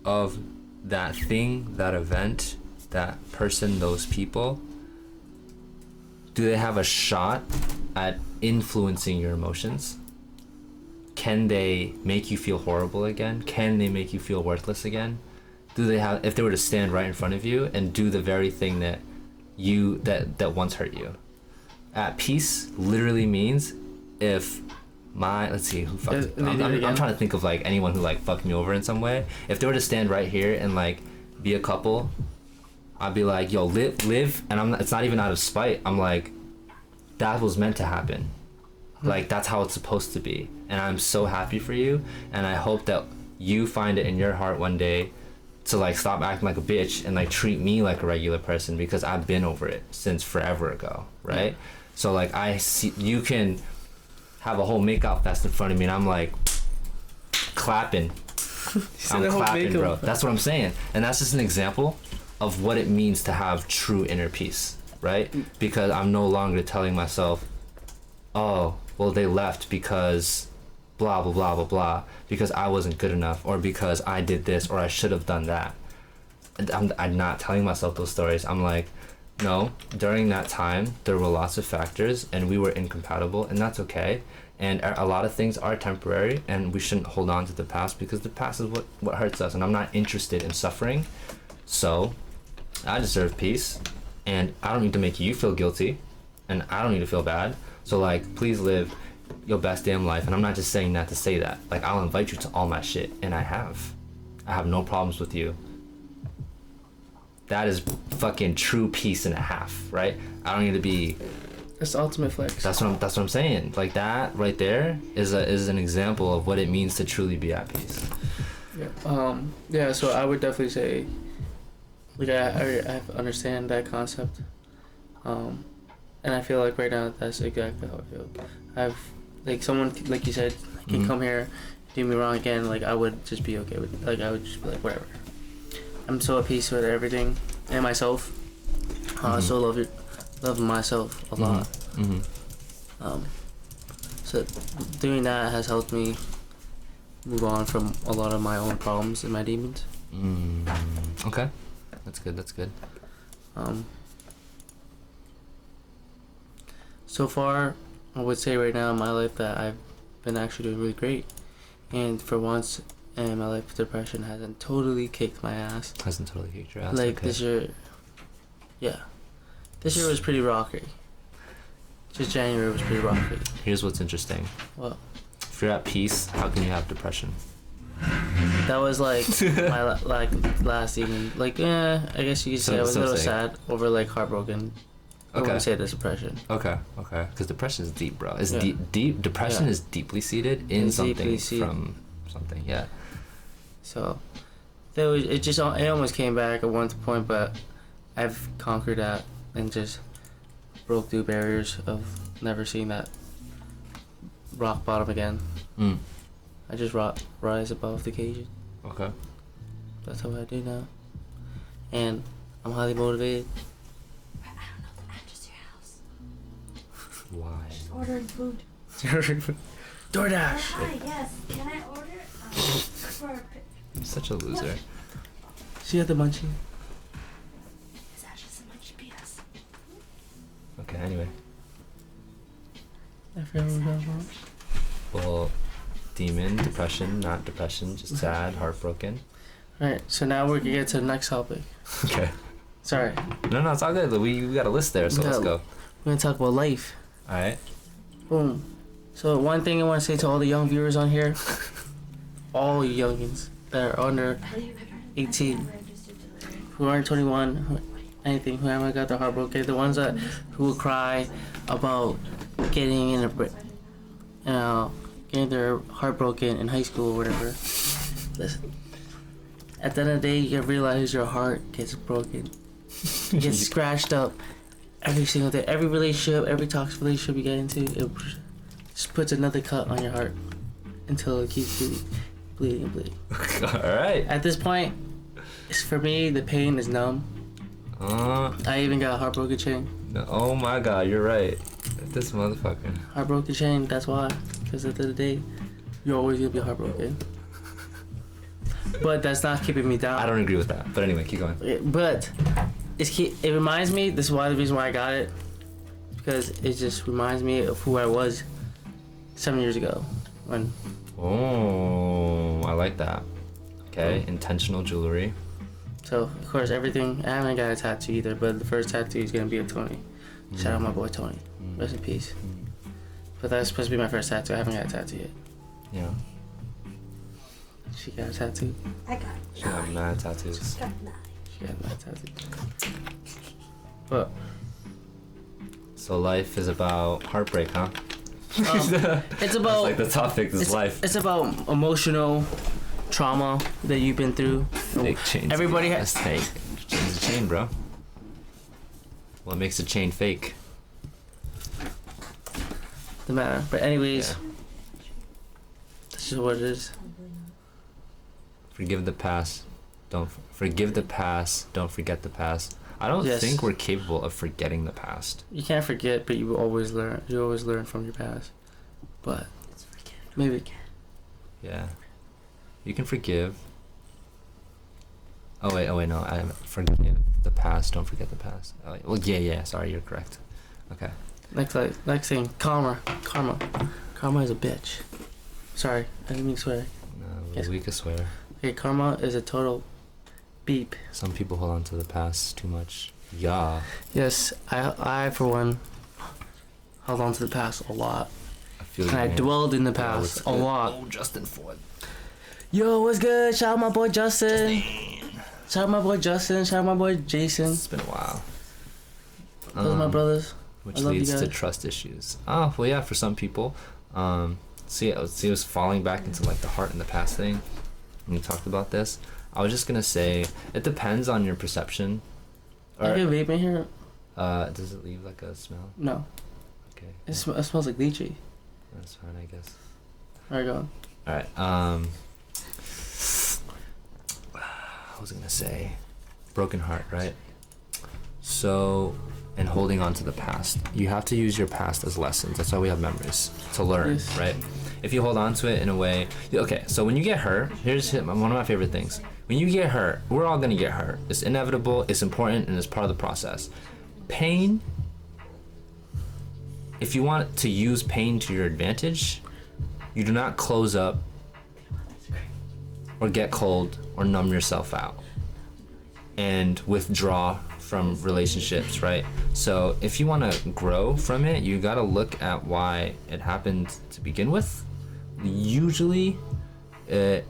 of that thing, that event, that person, those people, do they have a shot at influencing your emotions? Can they make you feel horrible again? Can they make you feel worthless again? Do they have, if they were to stand right in front of you and do the very thing that once hurt you? At peace literally means if let's see who fucked. I'm trying to think of like anyone who like fucked me over in some way. If they were to stand right here and like be a couple, I'd be like, yo, live, and it's not even out of spite. I'm like, that was meant to happen. Like that's how it's supposed to be, and I'm so happy for you, and I hope that you find it in your heart one day to like stop acting like a bitch and like treat me like a regular person, because I've been over it since forever ago, right? So like I see you can have a whole makeout fest in front of me and I'm like clapping. I'm clapping, bro. That's what I'm saying. And that's just an example of what it means to have true inner peace, right? Because I'm no longer telling myself, oh, well, they left because blah, blah, blah, blah, blah, because I wasn't good enough, or because I did this, or I should have done that. I'm not telling myself those stories. I'm like, no, during that time, there were lots of factors and we were incompatible, and that's okay. And a lot of things are temporary, and we shouldn't hold on to the past, because the past is what hurts us, and I'm not interested in suffering. So I deserve peace, and I don't need to make you feel guilty, and I don't need to feel bad. So like, please live your best damn life. And I'm not just saying that to say that. Like, I'll invite you to all my shit, and I have no problems with you. That is fucking true peace and a half, right? I don't need to be. That's the ultimate flex. That's what I'm saying. Like, that right there is an example of what it means to truly be at peace. Yeah. Yeah. So I would definitely say, like, I understand that concept. And I feel like right now that's exactly how I feel. I've like someone like you said can come here, do me wrong again. Like I would just be okay with. Like I would just be like whatever. I'm so at peace with everything and myself. I so love myself a lot. So doing that has helped me move on from a lot of my own problems and my demons. Okay, that's good. So far, I would say right now in my life that I've been actually doing really great, and for once in my life, depression hasn't totally kicked my ass. Hasn't totally kicked your ass. Like okay. this year, this year was pretty rocky. Just January was pretty rocky. Here's what's interesting. What? If you're at peace, how can you have depression? That was like my last evening. Like, I guess you could say I was a little sad over like heartbroken. I wouldn't say this depression. Okay. Because depression is deep, bro. It's deep. Depression is deeply seated in something from something. Yeah. So, it almost came back at one point, but I've conquered that and just broke through barriers of never seeing that rock bottom again. I just rise above the occasion. Okay. That's what I do now, and I'm highly motivated. I don't know the address to your house. Why? Just ordering food. DoorDash. Hi, yes. Can I order for I'm such a loser. She had the munchie. his address in my GPS? Okay. Anyway. I forgot what we were talking about. Well, demon, depression, not depression, just sad, heartbroken. Alright, so now we're gonna get to the next topic. Okay. Sorry. No, it's all good. We got a list there, so let's go. We're gonna talk about life. All right. Boom. So one thing I want to say to all the young viewers on here, all you youngins that are under 18, who aren't 21, anything, who haven't got their heart broken, the ones who will cry about getting getting their heart broken in high school or whatever. Listen. At the end of the day, you can realize your heart gets broken. It gets scratched up every single day. Every relationship, every toxic relationship you get into, it just puts another cut on your heart until it keeps bleeding and bleeding. All right. At this point, for me, the pain is numb. I even got a heartbroken chain. Oh my God, you're right. This motherfucker. Heartbroken chain, that's why. Because at the end of the day, you're always going to be heartbroken. But that's not keeping me down. I don't agree with that. But anyway, keep going. But it reminds me, this is why the reason why I got it, because it just reminds me of who I was 7 years ago. When Oh, I like that. Okay, intentional jewelry. So, of course, everything, I haven't got a tattoo either, but the first tattoo is going to be a Tony. Shout out my boy Tony. Rest in peace. But that's supposed to be my first tattoo. I haven't got a tattoo yet. Yeah. She got a tattoo. I got She have mad tattoos. got 9. She got a tattoo. But So life is about heartbreak, huh? it's That's about like the topic. This life. It's about emotional trauma that you've been through. Big chains. Everybody has take. Chain's a chain, bro. What makes a chain fake? The matter. But anyways, Yeah. this is what it is. Forgive the past. Don't forgive the past. Don't forget the past. I don't Yes. think we're capable of forgetting the past. You can't forget, but you always learn. You always learn from your past. But maybe Yeah. You can forgive. Oh wait, no. I forgive the past. Don't forget the past. Oh, wait. Well, yeah. Sorry, you're correct. Okay. next thing, karma is a bitch. Sorry, I didn't mean to swear. No, Yes. we could swear. Okay, karma is a total beep. Some people hold on to the past too much. Yeah. Yes, I for one held on to the past a lot, I feel and you, I man. dwelled in the Yeah, past what's a good? lot. Oh, Justin Ford. Yo, what's good? Shout out my boy Justin. Shout out my boy Justin. Shout out my boy Jason. It's been a while. Those are my brothers. Which I love you leads to guys. trust issues. Oh, well, yeah, for some people. See, it was falling back into like the heart and the past thing. When we talked about this, I was just gonna say it depends on your perception. Have you vape in here? Does it leave like a smell? No. Okay, It smells like lychee. that's fine, I guess. Alright, go on. All right. What was I gonna say? Broken heart, right? So, and holding on to the past. You have to use your past as lessons. That's why we have memories to learn, Yes. right? If you hold on to it in a way, okay. So when you get hurt, here's one of my favorite things. When you get hurt, we're all gonna get hurt. It's inevitable. It's important, and it's part of the process. Pain. If you want to use pain to your advantage, you do not close up or get cold or numb yourself out and withdraw from relationships, right? So if you want to grow from it, you got to look at why it happened to begin with. Usually pain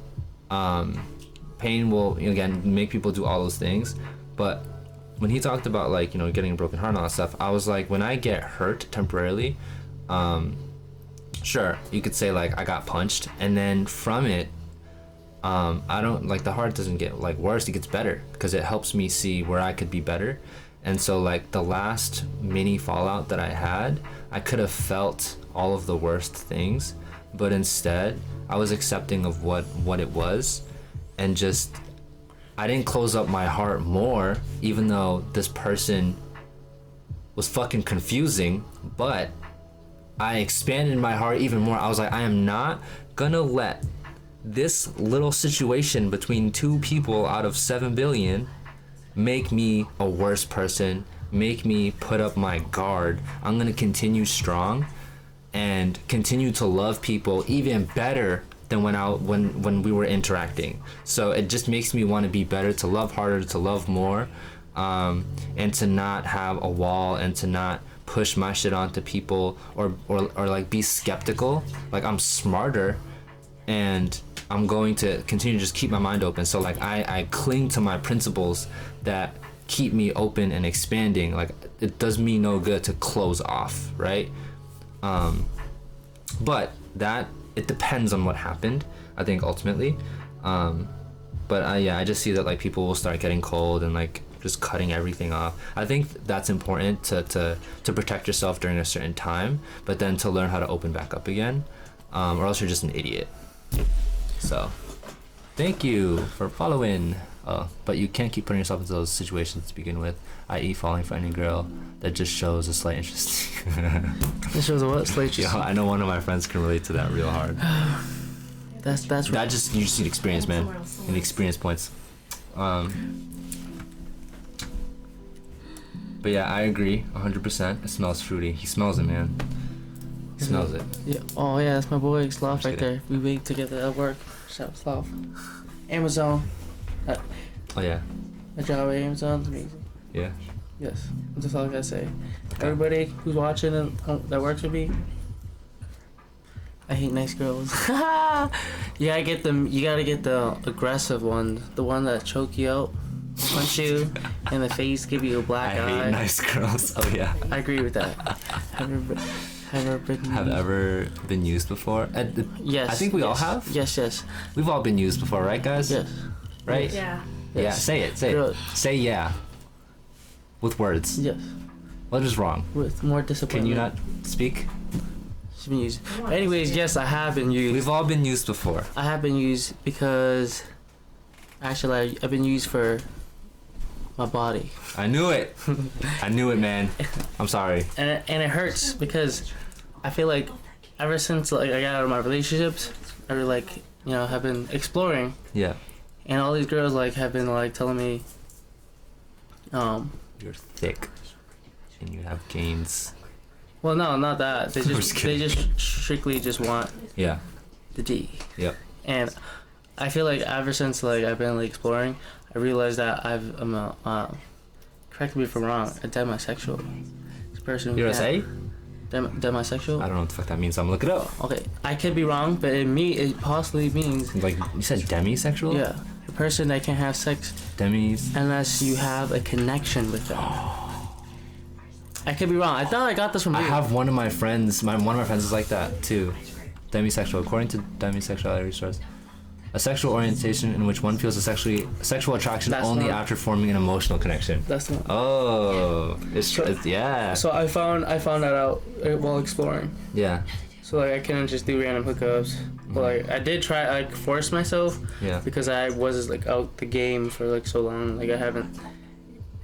will again make people do all those things, but when he talked about like, you know, getting a broken heart and all that stuff, I was like, when I get hurt temporarily, sure, you could say like I got punched, and then from it I don't like the heart doesn't get like worse, it gets better because it helps me see where I could be better. And so like the last mini fallout that I had, I could have felt all of the worst things, but instead I was accepting of what it was, and just I didn't close up my heart more, even though this person was fucking confusing, but I expanded my heart even more. I was like, I am not gonna let this little situation between two people out of 7 billion make me a worse person, make me put up my guard. I'm gonna continue strong and continue to love people even better than when we were interacting. So it just makes me want to be better, to love harder, to love more, and to not have a wall, and to not push my shit onto people, or like be skeptical. Like I'm smarter, and I'm going to continue to just keep my mind open. So like I cling to my principles that keep me open and expanding. Like it does me no good to close off, right? But that it depends on what happened, I think, ultimately. But I just see that like people will start getting cold and like just cutting everything off. I think that's important to protect yourself during a certain time, but then to learn how to open back up again, or else you're just an idiot. So thank you for following. But you can't keep putting yourself into those situations to begin with, i.e. falling for any girl that just shows a slight interest. It shows a what? Slight interest. Yeah, I know one of my friends can relate to that real hard. That's That just, you just need experience, man. You need experience points. But yeah, I agree 100%. It smells fruity. He smells it, man. He smells it. Yeah. Oh yeah, that's my boy Sloth right kidding. there. We wait together at work. Shout out Sloth. Amazon. Oh yeah. My job at Amazon's amazing. Yeah. Yes, that's all I gotta say. Everybody who's watching and that works with me, I hate nice girls. You gotta get them. You gotta get the aggressive one, the one that choke you out, punch you in the face, give you a black I eye. hate nice girls. Oh yeah. I agree with that. Have ever been used before? Yes. I think we all have. Yes. We've all been used before, right, guys? Yes. Right? Yeah. Yeah. Yes. Say it. Really? Say yeah. With words. Yes. What is wrong? With more discipline. Can you not speak? She's been used. But anyways, yes, I have been used. We've all been used before. I have been used because actually I've been used for my body. I knew it. I knew it, man. I'm sorry. And it hurts because I feel like ever since like I got out of my relationships, I really like, you know, have been exploring, Yeah. and all these girls like have been like telling me You're thick. And you have gains. well, no, not that. They I'm just just they kidding. just strictly just want Yeah. the D. Yep. And I feel like ever since like I've been like exploring, I realized that I'm correct me if I'm wrong, a demisexual. This person. You're a say? Demisexual. I don't know what the fuck that means. I'm gonna look it up. Okay, I could be wrong, but it possibly means Like you said, demisexual. yeah, a person that can have sex Demis. unless you have a connection with them. I could be wrong. I thought I got this from you. I have one of my friends. One of my friends is like that too. Demisexual. According to demisexuality resource, a sexual orientation in which one feels a sexual attraction That's only not- after forming an emotional connection. That's not. Oh, it's yeah. So I found that out while exploring. Yeah. So like I couldn't just do random hookups. But like I did try, like force myself Yeah. because I was like out the game for like so long. Like I haven't,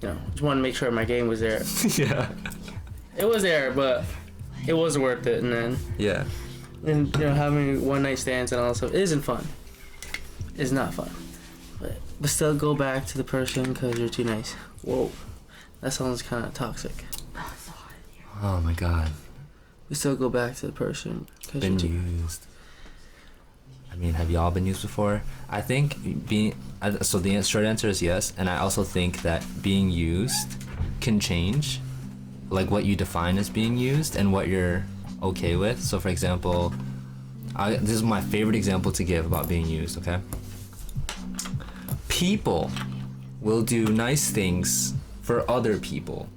you know, just wanted to make sure my game was there. Yeah. It was there, but it wasn't worth it. And then Yeah. and you know having one night stands and all that stuff isn't fun. It's not fun. But still go back to the person because you're too nice. Whoa, that sounds kind of toxic. Oh my God. We still go back to the person because Been you're too. used. I mean, have y'all been used before? I think so the short answer is yes, and I also think that being used can change, like what you define as being used and what you're okay with. So for example, this is my favorite example to give about being used, okay? People will do nice things for other people,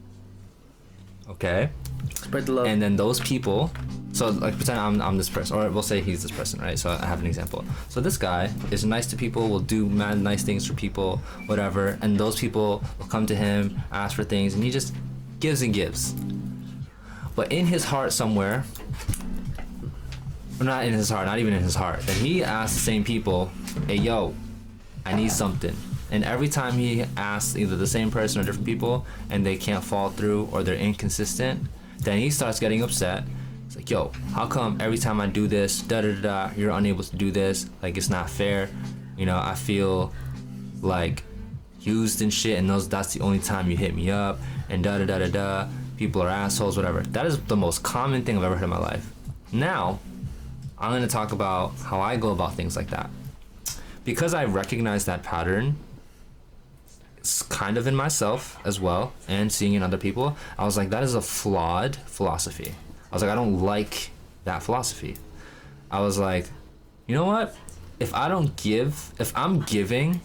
okay? Spread the love. And then those people So like pretend I'm this person, or we'll say he's this person, right? So I have an example. So this guy is nice to people, will do mad nice things for people, whatever, and those people will come to him, ask for things, and he just gives and gives. But in his heart somewhere, or not in his heart, not even in his heart, then he asks the same people, hey yo, I need something. And every time he asks either the same person or different people and they can't follow through or they're inconsistent, then he starts getting upset. It's like, yo, how come every time I do this, you're unable to do this? Like, it's not fair. You know, I feel like used and shit, and that's the only time you hit me up, and people are assholes, whatever. That is the most common thing I've ever heard in my life. Now, I'm gonna talk about how I go about things like that. Because I recognize that pattern, it's kind of in myself as well, and seeing in other people, I was like, that is a flawed philosophy. I was like, I don't like that philosophy. I was like, you know what? If I'm giving,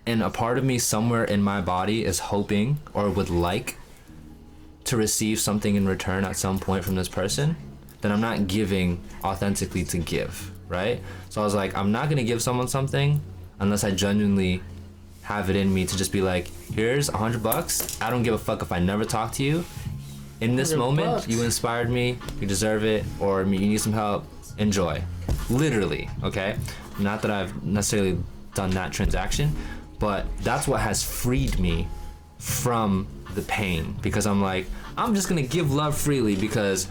and a part of me somewhere in my body is hoping or would like to receive something in return at some point from this person, then I'm not giving authentically to give, right? So I was like, I'm not gonna give someone something unless I genuinely have it in me to just be like, here's $100. I don't give a fuck if I never talk to you. In this moment, you inspired me, you deserve it, or you need some help, enjoy. Literally, okay? Not that I've necessarily done that transaction, but that's what has freed me from the pain, because I'm like, I'm just gonna give love freely, because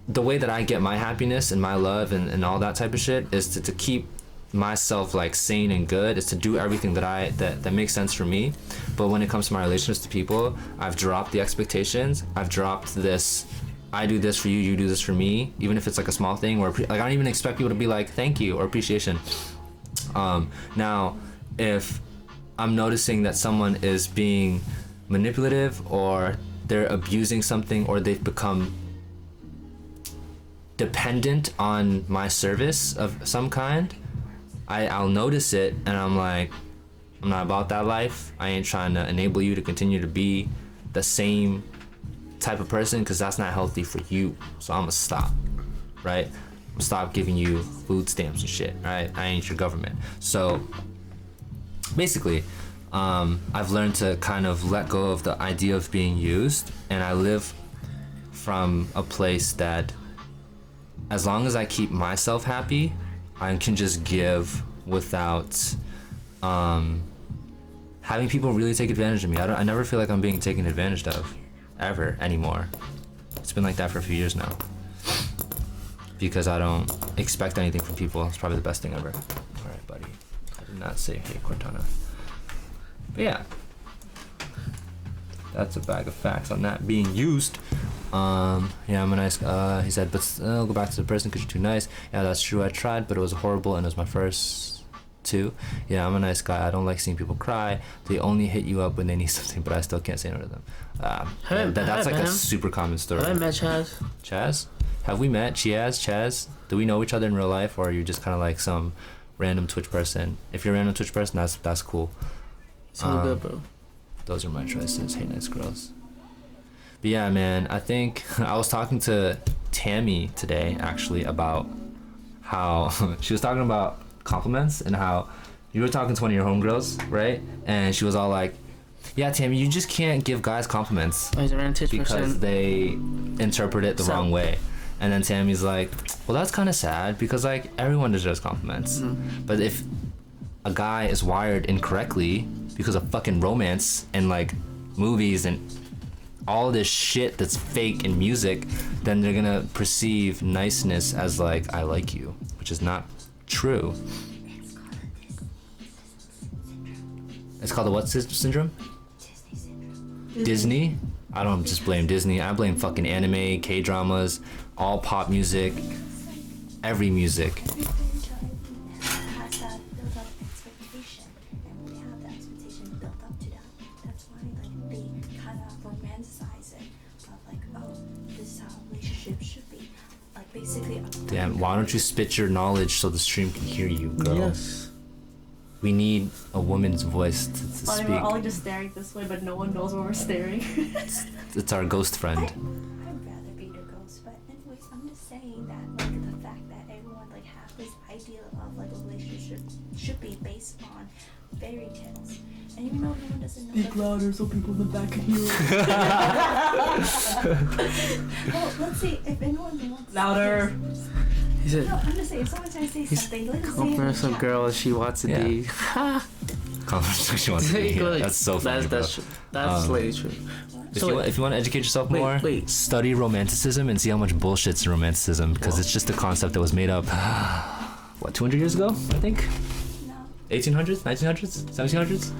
the way that I get my happiness and my love and all that type of shit is to keep myself like sane and good, is to do everything that makes sense for me. But when it comes to my relationships to people, I've dropped the expectations. I've dropped this, I do this for you, you do this for me, even if it's like a small thing, or like I don't even expect people to be like thank you or appreciation. Now if I'm noticing that someone is being manipulative, or they're abusing something, or they've become dependent on my service of some kind, I'll notice it, and I'm like, I'm not about that life. I ain't trying to enable you to continue to be the same type of person, because that's not healthy for you. So I'm gonna stop, right? I'm gonna stop giving you food stamps and shit, right? I ain't your government. So basically, I've learned to kind of let go of the idea of being used, and I live from a place that as long as I keep myself happy, I can just give without having people really take advantage of me. I never feel like I'm being taken advantage of, ever, anymore. It's been like that for a few years now. Because I don't expect anything from people. It's probably the best thing ever. Alright, buddy. I did not say hey, Cortana. But yeah. That's a bag of facts on that being used. Yeah, I'm a nice he said, but I'll go back to the person because you're too nice. Yeah, that's true, I tried, but it was horrible, and it was my first two. Yeah, I'm a nice guy, I don't like seeing people cry. They only hit you up when they need something, but I still can't say no to them. That's like a super common story. Have I met Chaz? Chaz? Have we met? Chaz? Do we know each other in real life, or are you just kind of like some random Twitch person? If you're a random Twitch person, that's cool. It's all good, bro. Those are my choices. Hey, nice girls. But yeah, man, I think I was talking to Tammy today actually about how she was talking about compliments, and how you were talking to one of your homegirls, right? And she was all like, yeah, Tammy, you just can't give guys compliments because they interpret it the wrong way. And then Tammy's like, well, that's kind of sad, because like everyone deserves compliments. But if a guy is wired incorrectly because of fucking romance and like movies and all this shit that's fake in music, then they're gonna perceive niceness as like, I like you, which is not true. It's called the what syndrome? Disney? I don't just blame Disney. I blame fucking anime, K-dramas, all pop music, every music. Has that built up expectation, and when they have that expectation built up to that, that's why like they kind of romanticize it, of like, oh, this is how a relationship should be, like basically. Damn, why don't you spit your knowledge so the stream can hear you, girl? Yes. We need a woman's voice to speak. We're all just staring this way, but no one knows where we're staring. It's our ghost friend. I'd rather be the ghost, but anyways, I'm just saying. saying that like the fact that everyone like have this idea of like a relationship should be based on fairy tales, and even though everyone doesn't know. Speak louder so people in the back can hear. Well, let's see if anyone wants. Louder. He said, No, I'm just saying. If someone tries to say something, let us say it in "Come the for some chat. girl she wants to Yeah. be." Conversation wants to be here. That's so funny. That's bro. true. That's literally true. If you want to educate yourself Wait, more, wait. study romanticism and see how much bullshit's in romanticism, because it's just a concept that was made up, what, 200 years ago, I think? No, 1800s, 1900s, 1700s?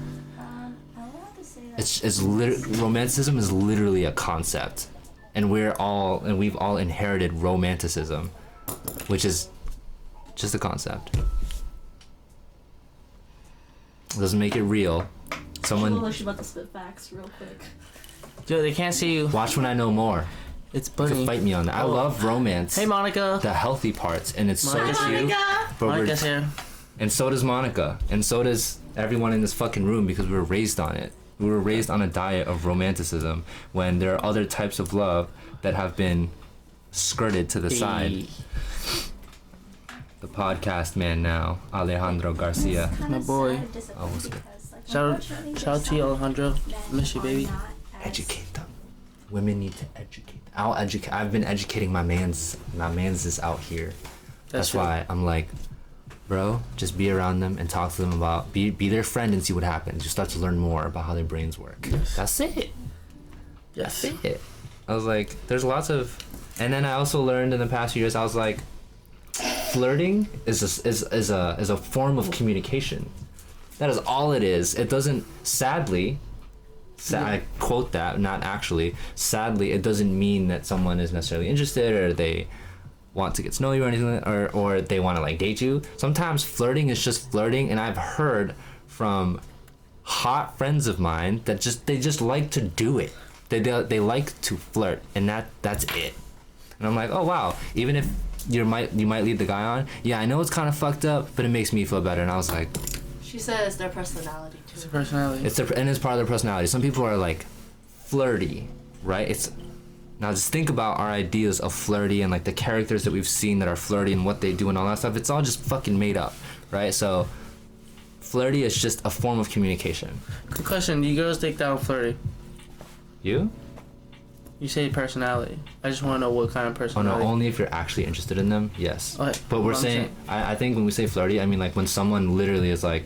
I would have to say that. Romanticism is literally a concept, and we've all inherited romanticism, which is just a concept. It doesn't make it real. She Someone like she's about to spit facts real quick. Yo, they can't see you. watch when I know more. It's You can Bunny. fight me on that. I Oh. love romance. Hey, Monica. The healthy parts, and it's so Monica. cute. But Monica's here. and so does Monica, and so does everyone in this fucking room, because we were raised on it. We were raised on a diet of romanticism when there are other types of love that have been skirted to the side. The podcast man now, Alejandro Garcia. It's kinda My boy. sad and disappointing Oh, what's good? because, like, Shout unfortunately, out there's to you, some Alejandro. men Miss you, are baby. not as- Educate them. Women need to educate. I've been educating my man's is out here. That's true. why I'm like, bro, just be around them and talk to them about be their friend and see what happens. You start to learn more about how their brains work. Yes. That's it. Yes. That's it. I was like, there's lots of, and then I also learned in the past few years. I was like, flirting is a form of communication. That is all it is. It doesn't. Sadly, I quote that, not actually. Sadly, it doesn't mean that someone is necessarily interested or they want to get to know you or anything, or they want to like date you. Sometimes flirting is just flirting, and I've heard from hot friends of mine that they just like to do it. They like to flirt, and that's it. And I'm like, oh wow. Even if you might lead the guy on, yeah, I know it's kind of fucked up, but it makes me feel better. And I was like, She says their personality It's a too. personality. it's part of their personality. Some people are like flirty, right? Now just think about our ideas of flirty and like the characters that we've seen that are flirty and what they do and all that stuff. It's all just fucking made up, right? So flirty is just a form of communication. Good question. Do you girls take down flirty? You? You say personality. I just want to know what kind of Oh personality. no, only if you're actually interested in them, yes. Okay, But we're what I'm saying, I think when we say flirty, I mean like when someone literally is like,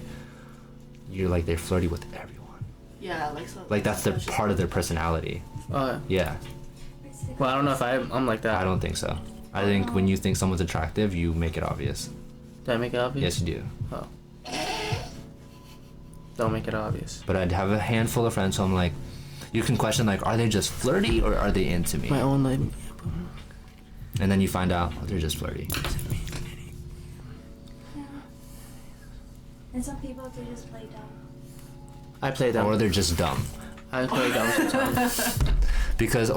they're flirty with everyone. Yeah, like so. Like that's their so she's- part of their personality. Okay. Yeah, Well, I don't know if I'm like that. I don't think so. I think when you think someone's attractive, you make it obvious. Did I make it obvious? Yes, you do. Oh. Don't make it obvious. But I'd have a handful of friends, so I'm like, you can question like, are they just flirty or are they into me? My own life. And then you find out they're just flirty. Yeah. And some people do just play dumb. I play dumb. Or they're just dumb. I play dumb sometimes. Because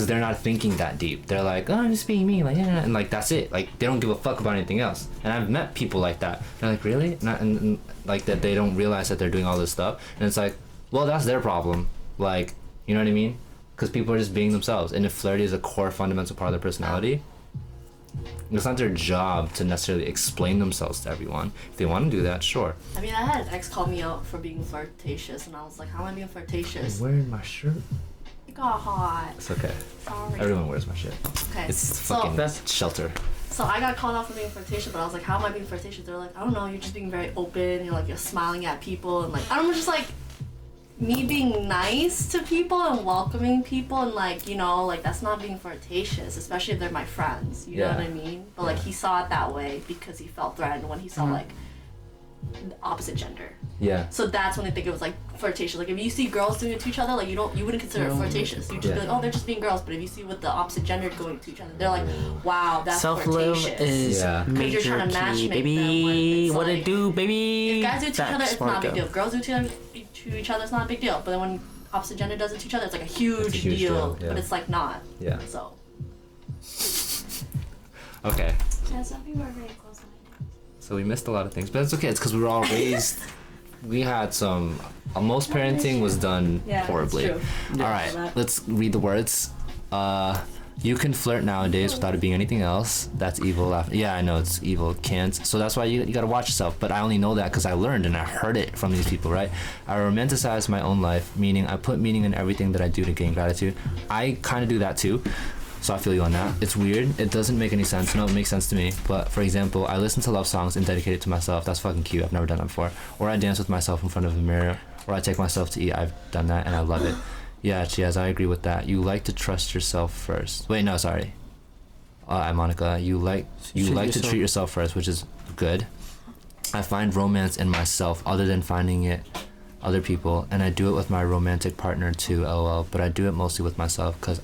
they're not thinking that deep. They're like, oh, I'm just being me, like, yeah, and like that's it. Like they don't give a fuck about anything else. And I've met people like that. They're like, really? And like that they don't realize that they're doing all this stuff. And it's like, well, that's their problem. Like, you know what I mean? Because people are just being themselves. And if flirty is a core fundamental part of their personality, it's not their job to necessarily explain themselves to everyone. If they want to do that, sure. I mean, I had an ex call me out for being flirtatious, and I was like, how am I being flirtatious? I'm wearing my shirt. It got hot. It's okay. Sorry. Everyone wears my shit. Okay. It's so, fucking That's- shelter. So I got called out for being flirtatious, but I was like, how am I being flirtatious? They're like, I don't know, you're just being very open, you're smiling at people, and like, I don't know, just like, me being nice to people and welcoming people, and like, like that's not being flirtatious, especially if they're my friends, you know Yeah. what I mean? But like, he saw it that way because he felt threatened when he saw like the opposite gender. Yeah. So that's when I think it was like flirtatious. Like if you see girls doing it to each other, like you wouldn't consider it flirtatious. You just be Yeah. like, oh, they're just being girls. But if you see with the opposite gender going to each other, they're like, wow, that's Self-love flirtatious. is Yeah. 'Cause you're major trying to key, matchmake baby. them when it's What like- it do, baby? If guys do it to each other, it's not a big Monica. deal. Girls do it to each other, it's not a big deal. But then when opposite gender does it to each other, it's like a huge, It's a huge deal, yeah. But it's like not. Yeah. So Okay. Yeah, some people are very close-minded. So we missed a lot of things, but it's okay. It's because we were all raised. We had some. Most parenting was done Yeah, horribly. it's true. All right, let's read the words. You can flirt nowadays without it being anything else. That's evil. Yeah, I know it's evil. Can't. So that's why you gotta watch yourself. But I only know that because I learned and I heard it from these people, right? I romanticize my own life, meaning I put meaning in everything that I do to gain gratitude. I kind of do that too. So I feel you on that. It's weird. It doesn't make any sense. No, it makes sense to me. But for example, I listen to love songs and dedicate it to myself. That's fucking cute. I've never done that before. Or I dance with myself in front of a mirror. Or I take myself to eat. I've done that and I love it. Yeah, Chiaz, I agree with that. You like to trust yourself first. Wait, no, sorry. Monica, you like to treat yourself first, which is good. I find romance in myself other than finding it other people, and I do it with my romantic partner too, lol, but I do it mostly with myself cause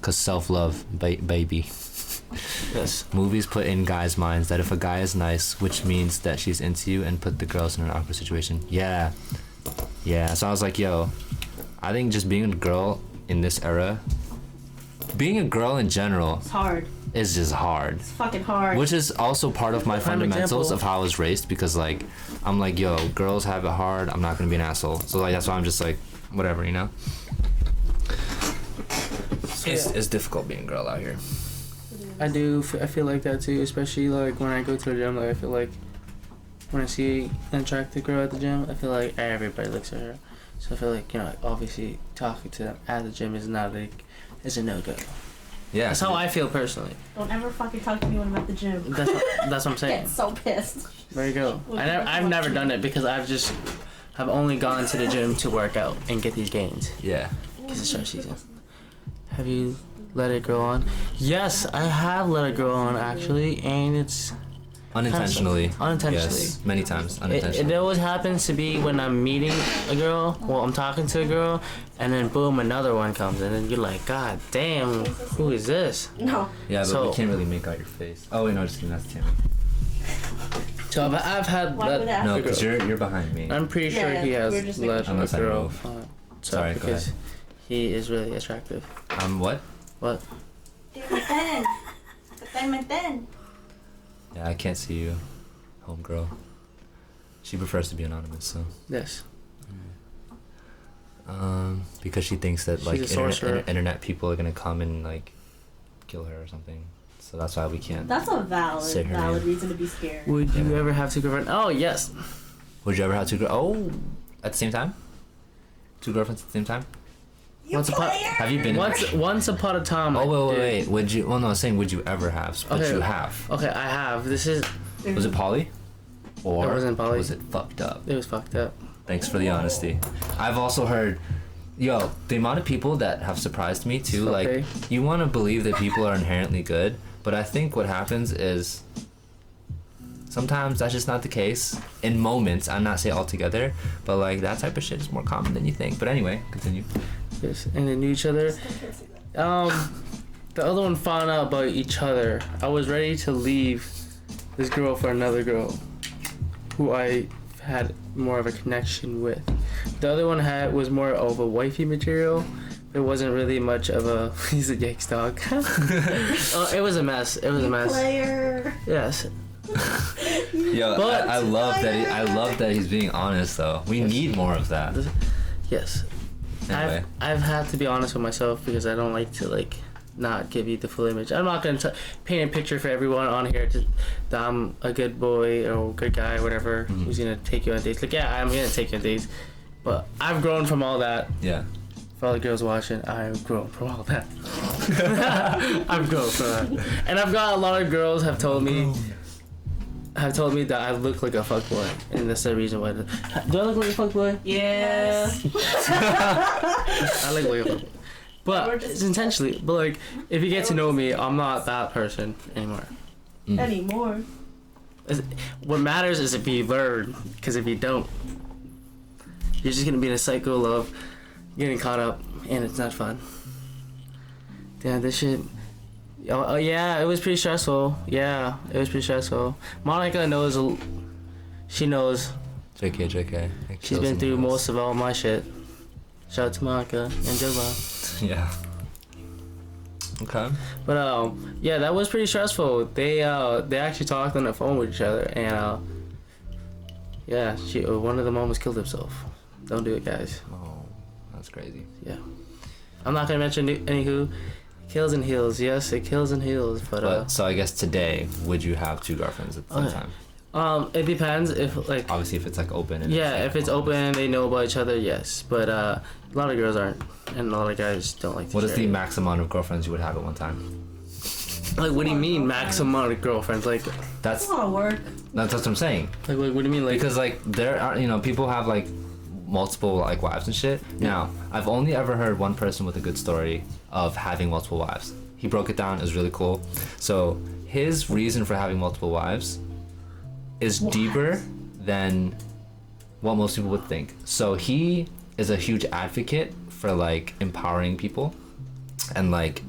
self-love, baby. Yes. Movies put in guys' minds that if a guy is nice, which means that she's into you, and put the girls in an awkward situation. Yeah, so I was like, yo, I think just being a girl in this era, being a girl in general, It's hard. is just hard. It's fucking hard. Which is also part of my Prime fundamentals example. of how I was raised, because like I'm like, yo, girls have it hard, I'm not gonna be an asshole. So like that's why I'm just like, whatever, you know? It's difficult being a girl out here. I feel like that too, especially like when I go to the gym. Like I feel like when I see an attractive girl at the gym, I feel like everybody looks at her. So I feel like, you know, obviously talking to them at the gym is a no-go. Yeah. That's how I feel personally. Don't ever fucking talk to me when I'm at the gym. That's what I'm saying. Get so pissed. There you go. I've never done it because I've only gone to the gym to work out and get these gains. Yeah. Because it's our season. Have you let it grow on? Yes, I have let it grow on actually, and it's Unintentionally. Unintentionally. Yes, many times. it Unintentionally. always happens to be when I'm meeting a girl, well, I'm talking to a girl, and then boom, another one comes, and then you're like, God damn, who is this? No. Yeah, but So- we can't really make out your face. Oh wait, no, just kidding. That's Tammy. So I've had Why would that No, that because you're behind me. I'm pretty sure Yeah, he we're has just making let sure. a Unless I girl move. on. So Sorry, go because ahead. he is really attractive. What? What? Yeah, I can't see you, homegirl. She prefers to be anonymous, so. Yes. Because she thinks that like She's a sorcerer. internet people are gonna come and like kill her or something. So that's why we can't. That's a Say her valid name. reason to be scared. Would you Yeah. ever have two girlfriends? Oh yes. Would you ever have two at the same time? Two girlfriends at the same time? Have you been? Once upon a time. I Oh wait. did. Would you? Well, no, I was saying would you ever have? But Okay. you have. Okay, I have. This is. Was it poly? Or It wasn't poly. was it fucked up? It was fucked up. Thanks for the honesty. I've also heard, yo, the amount of people that have surprised me too. Okay. Like, you want to believe that people are inherently good, but I think what happens is sometimes that's just not the case. In moments, I'm not saying altogether, but like that type of shit is more common than you think. But anyway, continue. Yes, and they knew each other. The other one found out about each other. I was ready to leave this girl for another girl, who I had more of a connection with. The other one was more of a wifey material. It wasn't really much of a. He's a yikes dog. It was a mess. It was a mess. Player. Yes. Yo, But- I love that. I love that he's being honest though. We need more of that. Yes. Anyway. I've had to be honest with myself because I don't like to not give you the full image. I'm not gonna paint a picture for everyone on here that I'm a good boy or good guy or whatever who's gonna take you on dates. Like yeah, I'm gonna take you on dates, but I've grown from all that. Yeah. For all the girls watching, I've grown from all that. I've grown from that, and I've got a lot of girls have told me that I look like a fuckboy, and that's the reason why. Do I look like a fuckboy? Yeah. I look like a fuckboy. But it's intentionally. But like, if you get to know me, I'm not that person anymore. Anymore. What matters is if you learn, because if you don't, you're just gonna be in a cycle of getting caught up, and it's not fun. Damn, this shit. Oh yeah, it was pretty stressful. Yeah, it was pretty stressful. Monica knows. She knows. JK. She's been through most of all my shit. Shout out to Monica and Joba. Yeah. Okay. But yeah, that was pretty stressful. They actually talked on the phone with each other, and yeah, one of them almost killed himself. Don't do it, guys. Oh, that's crazy. Yeah, I'm not gonna mention any who. Kills and heals. Yes, it kills and heals. But so I guess today, would you have 2 girlfriends at the same Okay. time? it depends if like. Obviously, if it's like open. And Yeah, like, if it's open and they know about each other, yes. But a lot of girls aren't, and a lot of guys don't like. What is the share. max amount of girlfriends you would have at one time? Like, what do you mean max amount of girlfriends? Like, That's a lot of work. that's what I'm saying. what do you mean? Like, Because like there are people have like multiple like wives and shit. Now I've only ever heard one person with a good story of having multiple wives. He broke it down. It was really cool. So his reason for having multiple wives is deeper than what most people would think. So he is a huge advocate for like empowering people and like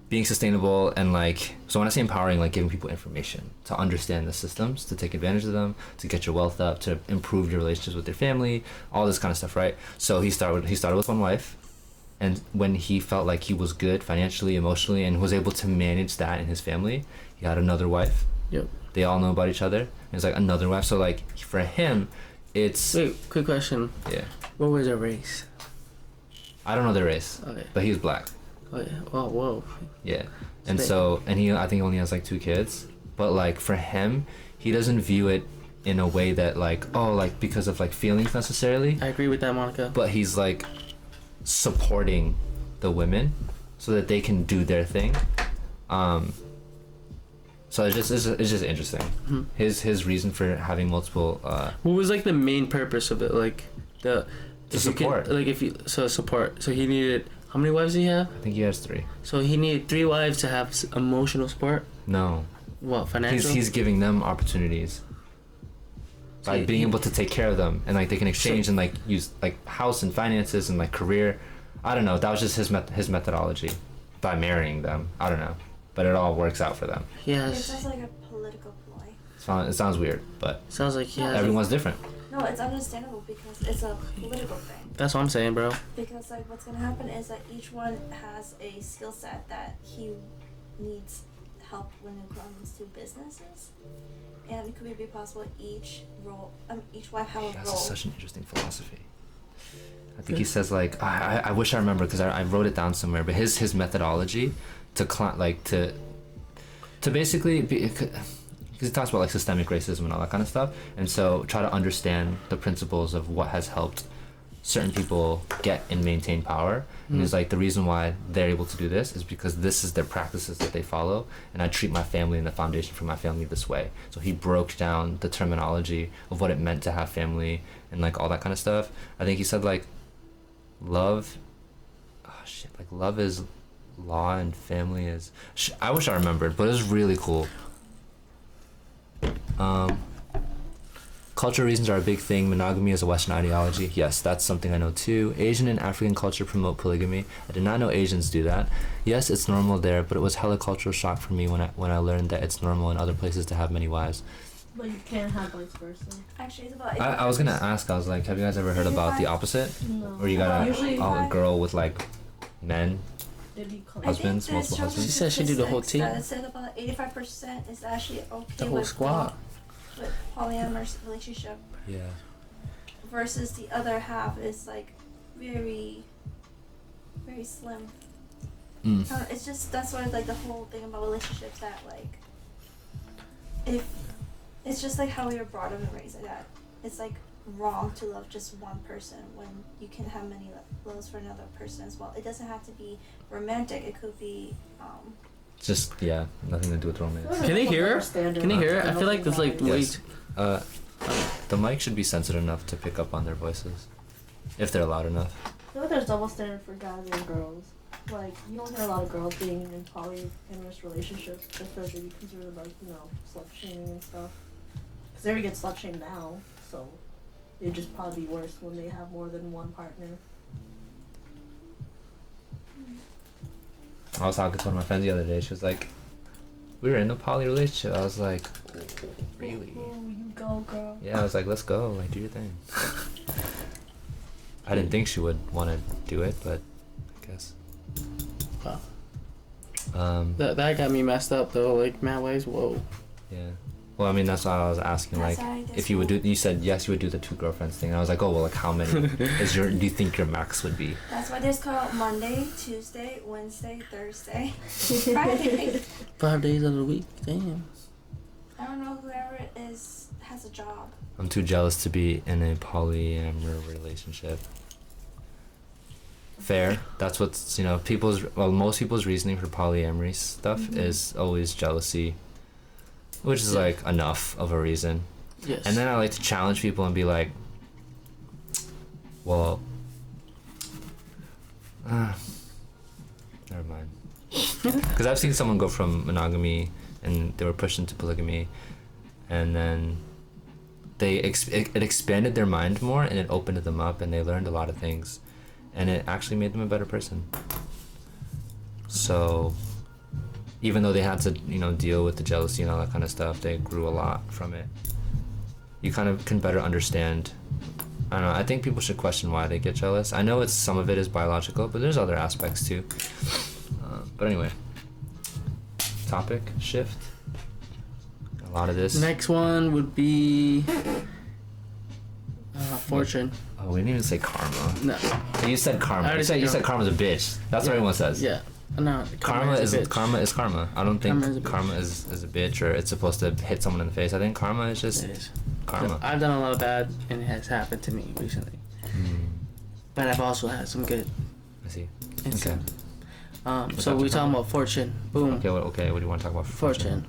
being sustainable, and like, so when I say empowering, like giving people information to understand the systems, to take advantage of them, to get your wealth up, to improve your relationships with your family, all this kind of stuff, right? So he started with one wife, and when he felt like he was good financially, emotionally, and was able to manage that in his family, he had another wife. Yep. They all know about each other. And it's like another wife. So like for him, it's wait, quick question. yeah. What was their race? I don't know their race, Okay. but he was black. Oh, yeah. Oh, whoa. Yeah. And Spit. so, and I think he only has like 2 kids, but like for him, he doesn't view it in a way that like, oh, like because of like feelings necessarily, I agree with that, Monica. but he's like supporting the women so that they can do their thing. So it's just interesting. Mhm. His reason for having multiple What was like the main purpose of it? Like the To if you could- support. like if you support. So he needed how many wives did he have? I think he has 3. So he needed 3 wives to have emotional support. No. What, financial? He's giving them opportunities by So being he- able to take care of them, and like they can exchange and like use like house and finances and like career. I don't know. That was just his methodology by marrying them. I don't know, but it all works out for them. It Yes. sounds like a political ploy. It sounds weird, but Sounds like he has. everyone's different. No, it's understandable because it's a political thing. That's what I'm saying, bro. Because like what's gonna happen is that each one has a skill set that he needs help when it comes to businesses, and it could be possible each wife have a That's role. such an interesting philosophy. I think he says like I wish I remember because I wrote it down somewhere, but his methodology to basically because he talks about like systemic racism and all that kind of stuff, and so try to understand the principles of what has helped certain people get and maintain power. And he's like, the reason why they're able to do this is because this is their practices that they follow, and I treat my family and the foundation for my family this way. So he broke down the terminology of what it meant to have family and like all that kind of stuff. I think he said like love love is law and family is I wish I remembered, but it was really cool. Cultural reasons are a big thing. Monogamy is a Western ideology. Yes, that's something I know too. Asian and African culture promote polygamy. I did not know Asians do that. Yes, it's normal there, but it was hella cultural shock for me when I learned that it's normal in other places to have many wives. But you can't have vice versa. Actually, it's about. I was gonna ask, I was like, have you guys ever heard about the opposite? No. Where you got Usually- a girl with like men? Did you call Husbands, I think multiple there's husbands? She said she do the whole statistics team. that said about 85% is actually okay The whole with squad. with polyamorous relationship Yeah. versus the other half is like very, very slim. Mm. It's just that's why like the whole thing about relationships that like if it's just like how we were brought up and raised like that. It's like wrong to love just one person when you can have many loves for another person as well. It doesn't have to be romantic. It could be Just nothing to do with romance. Can they hear her? Can they hear her? I feel like there's like Yes. wait. The mic should be sensitive enough to pick up on their voices, if they're loud enough. I feel like there's double standard for guys and girls. Like, you don't hear a lot of girls being in polyamorous relationships, especially because they're like, slut shaming and stuff. Because they already get slut shamed now, so it'd just probably be worse when they have more than one partner. I was talking to one of my friends the other day. She was like, "We were in a poly relationship." I was like, "Really?" Ooh, you go, girl. Yeah, I was like, "Let's go, like do your thing." I didn't think she would want to do it, but I guess. Wow. That got me messed up though. Like mad ways. Whoa. Yeah. Well, I mean, that's why I was asking, That's like, why I guess if you would do, you said yes, you would do the 2 girlfriends thing. And I was like, oh, well, like, how many do you think your max would be? That's why there's called Monday, Tuesday, Wednesday, Thursday, Friday. 5 days of the week. Damn. I don't know, whoever has a job. I'm too jealous to be in a polyamorous relationship. Fair. That's what's, most people's reasoning for polyamory stuff is always jealousy, which is like enough of a reason. Yes. And then I like to challenge people and be like, well, never mind. Because I've seen someone go from monogamy and they were pushed into polygamy, and then it expanded their mind more and it opened them up and they learned a lot of things, and it actually made them a better person. So even though they had to, deal with the jealousy and all that kind of stuff, they grew a lot from it. You kind of can better understand. I don't know, I think people should question why they get jealous. I know some of it is biological, but there's other aspects too. But anyway, topic shift. A lot of this. Next one would be fortune. Oh, we didn't even say karma. No. You said karma. I already You said said karma's a bitch. That's what everyone says. Yeah. No. Karma is a bitch. karma. I don't think Karma is a bitch. karma is a bitch or it's supposed to hit someone in the face. I think karma is just It is. karma. I've done a lot of bad, and it has happened to me recently. But I've also had some good. I see. incidents. What's So up, we're Japan? talking about fortune. Boom. Okay. What do you want to talk about? Fortune.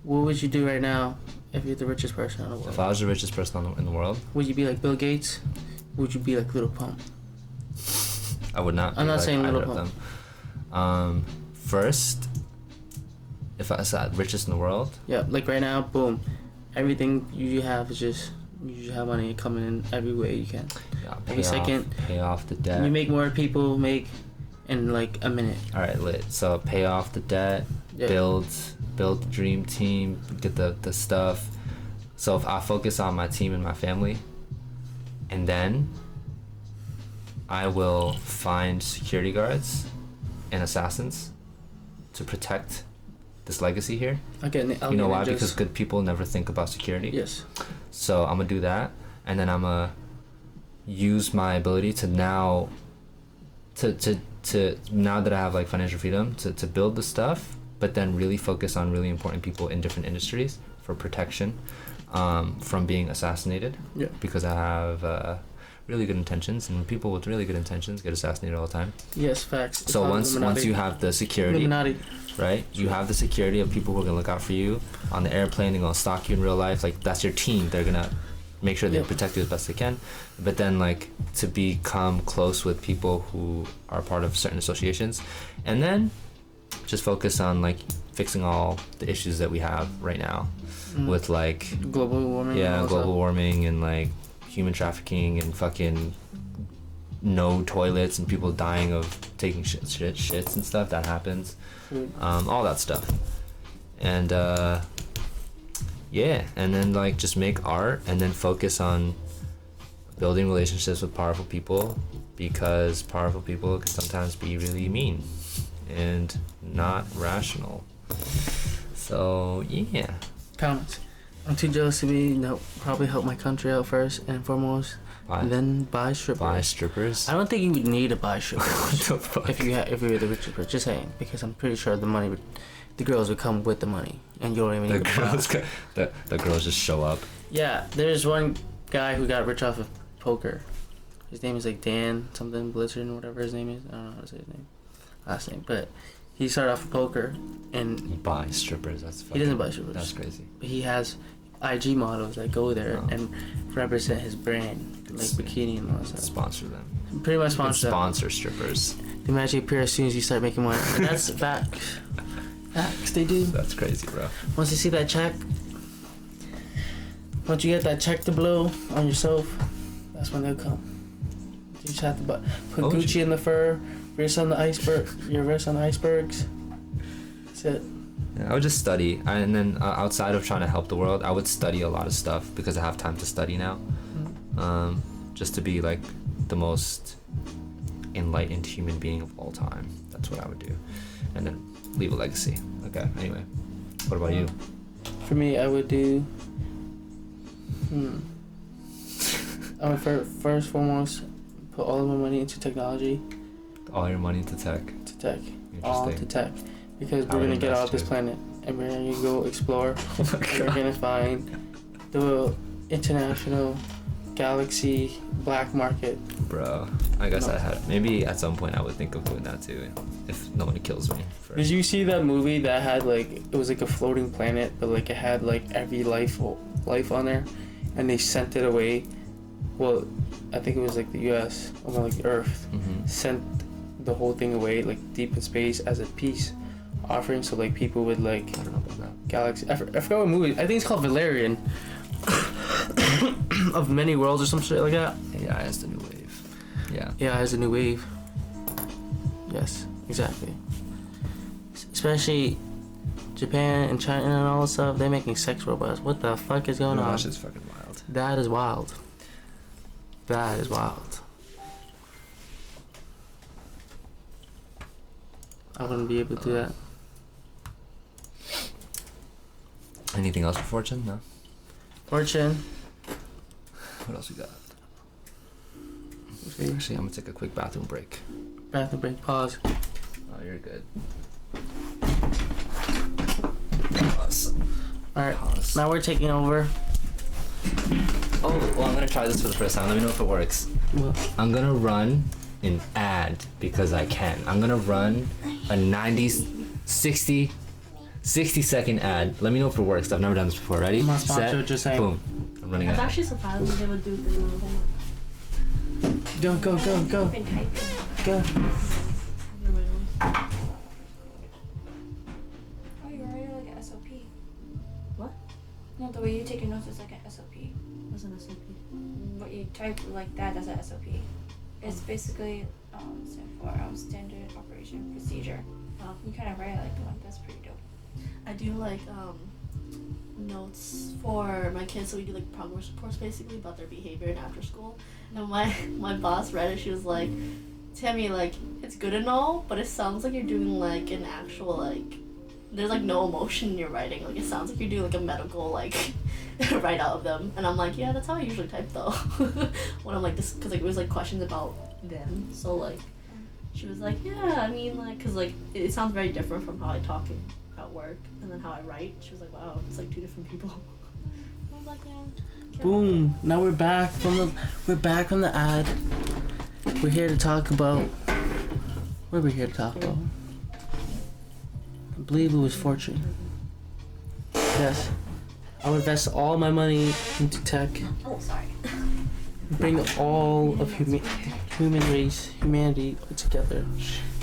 What would you do right now if you're the richest person in the world? If I was the richest person in the world, Would you be like Bill Gates? Would you be like Little Pump? I would not. I'm be not like saying either Little of them. First, if I was the richest in the world, Yeah, like right now, boom. Everything you have is just you have money coming in every way you can. yeah, Every second. pay off the debt. You make more people make in like a minute. All right, lit. So pay off the debt, Yeah. build the dream team, get the stuff. So if I focus on my team and my family, and then I will find security guards and assassins to protect this legacy here. I'll You know get why? ninjas. Because good people never think about security. Yes. So I'm gonna do that, and then I'm gonna use my ability to now now that I have like financial freedom to build the stuff, but then really focus on really important people in different industries for protection from being assassinated. Yeah. Because I have really good intentions, and people with really good intentions get assassinated all the time. Yes, facts. It's So all once Illuminati. you have the security, Illuminati. right? You have the security of people who are gonna look out for you on the airplane. They're gonna stalk you in real life. Like that's your team. They're gonna make sure they Yeah. protect you as best they can. But then like to become close with people who are part of certain associations, and then just focus on like fixing all the issues that we have right now with like Global warming. and all global stuff. warming and like human trafficking and fucking no toilets and people dying of taking shits and stuff that happens. Food. All that stuff, and yeah, and then like just make art and then focus on building relationships with powerful people, because powerful people can sometimes be really mean and not rational. So yeah. Comments. I'm too jealous to be. No, probably help my country out first and foremost, and then buy strippers. Buy strippers. I don't think you would need to buy strippers What the fuck? if you were the richest person. Just saying, because I'm pretty sure the girls would come with the money, and you don't even The need to buy. the girls just show up. Yeah, there's one guy who got rich off of poker. His name is like Dan something Blizzard, whatever his name is. I don't know how to say his name, last name, but he started off with poker, and You buy strippers. That's fucking, he doesn't buy strippers. That's crazy. He has IG models that go there Oh. and represent his brand, like bikini and all that stuff. Sponsor them. Pretty much You can sponsor them. sponsor strippers. The magic appear as soon as you start making money. And that's facts. Facts, they do. That's crazy, bro. Once you see that check, once you get that check to blow on yourself, that's when they'll come. You just have to put Oh, Gucci in the fur, wrist on the iceberg, your wrist on the icebergs. That's it. Yeah, I would just study, and then outside of trying to help the world, I would study a lot of stuff because I have time to study now. Just to be like the most enlightened human being of all time. That's what I would do, and then leave a legacy. Okay. Anyway, what about you? For me, I would do. I would first foremost put all of my money into technology. All your money to tech. To tech. All to tech. Because we're gonna get off this planet and we're gonna go explore. Oh my and we're gonna find the international galaxy black market. Bro, I guess I had. Maybe at some point I would think of doing that too, if no one kills me. First. Did you see that movie that had like it was like a floating planet, but like it had like every life on there, and they sent it away. Well, I think it was like the U.S. or like Earth sent the whole thing away like deep in space as a peace offering. So like people would like I don't know about that. galaxy. I forgot what movie. I think it's called Valerian. Of many worlds or some shit like that. AI is the new wave. Yeah. AI is a new wave. Yes, exactly. Especially Japan and China and all that stuff. They're making sex robots. What the fuck is going on? That's just fucking wild. That is wild. That is wild. I wouldn't be able to do that. Anything else for Fortune? No. Fortune. What else we got? See? Actually, I'm gonna take a quick bathroom break. Bathroom break. Pause. Oh, you're good. Pause. Alright. Pause. Now we're taking over. Oh, well, I'm gonna try this for the first time. Let me know if it works. Well, I'm gonna run an ad because I can. I'm gonna run a 60-second ad. Let me know if it works. I've never done this before. Ready? I'm not sponsored, Set, just saying. boom. I'm running I was an ad. actually surprised when they would do things on homework. go. Been typing. Go. Oh, you're already like an SOP. What? No, the way you take your notes is like an SOP. What's an SOP? What you type like that's an SOP. It's basically stand for standard operation procedure. You kind of write it like one. That's pretty dope. I do like notes for my kids, so we do like progress reports basically about their behavior in after school. And my boss read it. She was like, Tammy, like it's good and all, but it sounds like you're doing like an actual like. There's like no emotion in your writing. Like it sounds like you're doing like a medical like write out of them. And I'm like, yeah, that's how I usually type though. When I'm like this, because like it was like questions about them. So like, she was like, yeah, I mean like, cause like it sounds very different from how I talk at work and then how I write. She was like, wow, it's like two different people. I was like, yeah. Boom. Now we're back from the ad. We're here to talk about. What are we here to talk about? I believe it was Fortune. Yes. I would invest all my money into tech. Oh, sorry. Bring all of humanity together.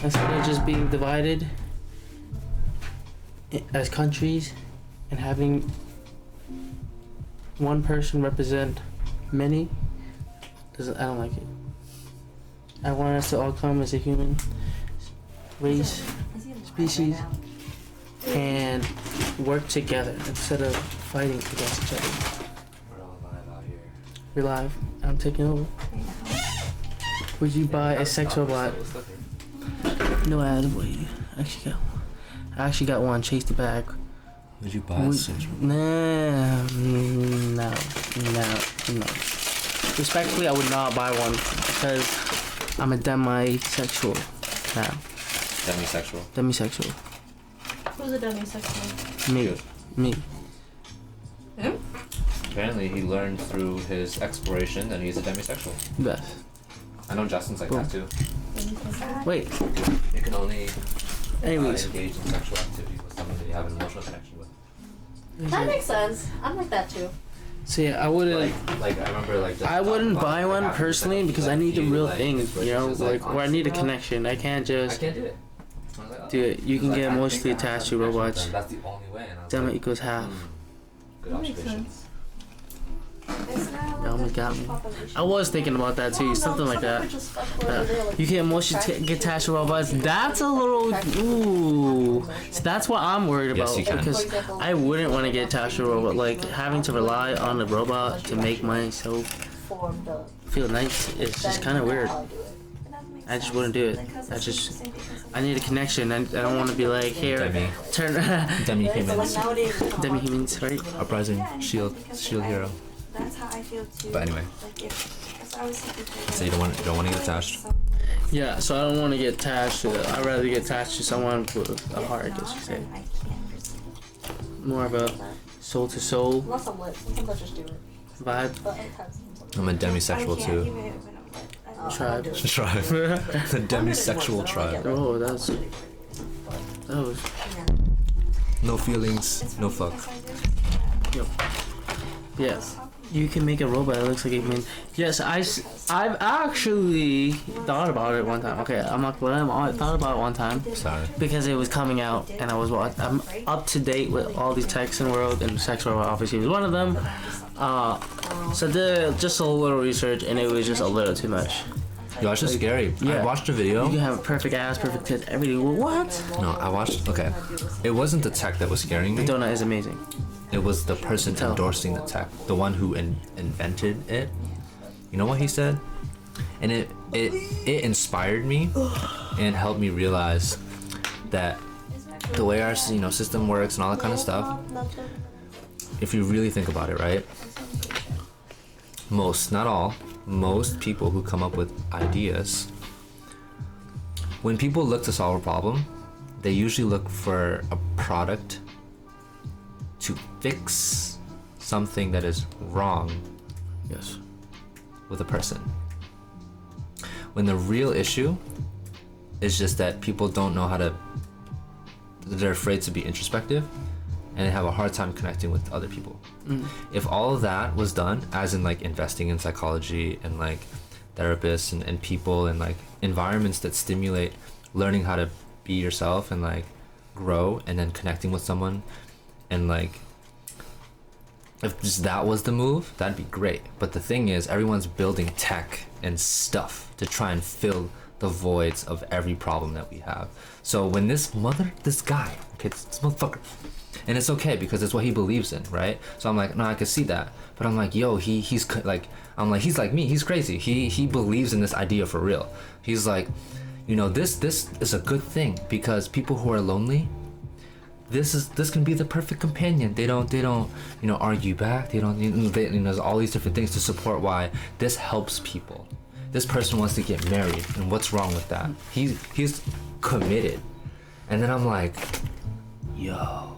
Instead of just being divided as countries and having one person represent many, I don't like it. I want us to all come as a human race, species, and work together instead of fighting against each other. We're all live out here. We're live. I'm taking over. Would you buy a sex robot? No ad. Wait. I actually got one. Chase the bag. Would you buy a sex robot? No. Respectfully, I would not buy one because I'm a demisexual now. Demisexual. Demisexual. Who's a demisexual? Me. Him? Apparently, he learned through his exploration that he's a demisexual. Best. I know Justin's like that too. Wait. You can only Anyways. engage in sexual activities with someone that you have an emotional connection with. That makes sense. I'm like that too. So yeah, I wouldn't. Like I remember like. I wouldn't buy one personally because I need the real thing, you know, like where I need a connection. connection. I can't just do it. do it. You can get emotionally attached to robots. That's the only way. And I was Damn it like, equals half. Good That makes observation. sense. You almost got me. I was thinking about that too, something like that. You can emotionally get attached to robots. That's a little ooh. So that's what I'm worried Yes, about you can. because I wouldn't want to get attached to a robot. Like having to rely on the robot to make myself feel nice is just kind of weird. I just wouldn't do it. I need a connection. I don't want to be like, here, Demi. turn. Demi humans. Demi humans, right? Uprising, shield hero. That's how I feel too. But anyway. Like if I was thinking, So you don't want to get attached. Yeah, so I don't want to get attached to it. I'd rather get attached to someone with a heart, I guess you say. I can't receive. More of a soul to soul Not some lit. Sometimes I just do it. vibe. But it has. I'm a demisexual too. Even when I'm lit. Tribe. Tribe. The demisexual tribe. Oh, that was. No feelings, no fuck. Yep. Yeah. You can make a robot that looks like a human. Yes, I've actually thought about it one time. Okay, I'm not gonna lie, I thought about it one time. Sorry. Because it was coming out and I'm up to date with all these techs in the world, and sex robot obviously was one of them. So did just a little research and it was just a little too much. Yo, it's just scary. Yeah. I watched a video. You can have a perfect ass, perfect tits, everything. What? No, I watched. Okay, it wasn't the tech that was scaring me. The donut is amazing. It was the person endorsing the tech, the one who invented it. You know what he said? And it inspired me and helped me realize that the way our system works and all that kind of stuff. If you really think about it, right? Most, not all, most people who come up with ideas, when people look to solve a problem, they usually look for a product to fix something that is wrong, Yes. with a person. When the real issue is just that people don't know how to, they're afraid to be introspective and they have a hard time connecting with other people. If all of that was done, as in like investing in psychology and like therapists and people and like environments that stimulate learning how to be yourself and like grow and then connecting with someone, and like if just that was the move, that'd be great. But the thing is, everyone's building tech and stuff to try and fill the voids of every problem that we have. So when this guy, okay, this motherfucker, and it's okay because it's what he believes in, right? So I'm like, no, I can see that, but I'm like, yo, he's like, I'm like, he's like me, he's crazy. He believes in this idea for real. He's like, this is a good thing because people who are lonely, this can be the perfect companion. They don't argue back. There's all these different things to support why this helps people. This person wants to get married, and what's wrong with that? He's committed. And then I'm like, yo,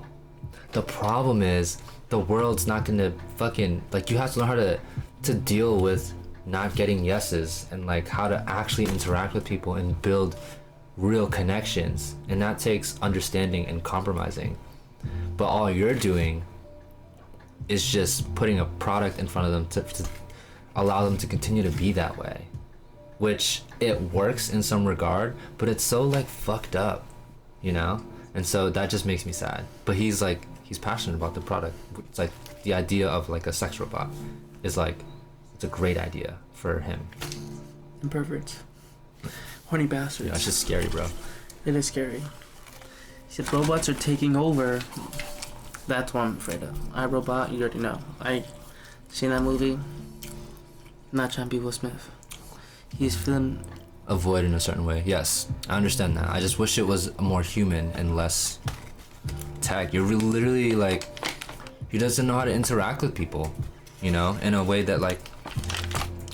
the problem is the world's not gonna fucking, like, you have to learn how to deal with not getting yeses and like how to actually interact with people and build real connections, and that takes understanding and compromising. But all you're doing is just putting a product in front of them to allow them to continue to be that way, which it works in some regard, but it's so like fucked up, and so that just makes me sad. But he's passionate about the product. It's like the idea of like a sex robot is like, it's a great idea for him. And perverts. Horny bastards. It's just scary, bro. It is scary. He said robots are taking over. That's what I'm afraid of. iRobot, you already know. I seen that movie. I'm not trying to be Will Smith. He's feeling Avoid in a certain way. Yes, I understand that. I just wish it was more human and less tech. You're literally like, he doesn't know how to interact with people, in a way that like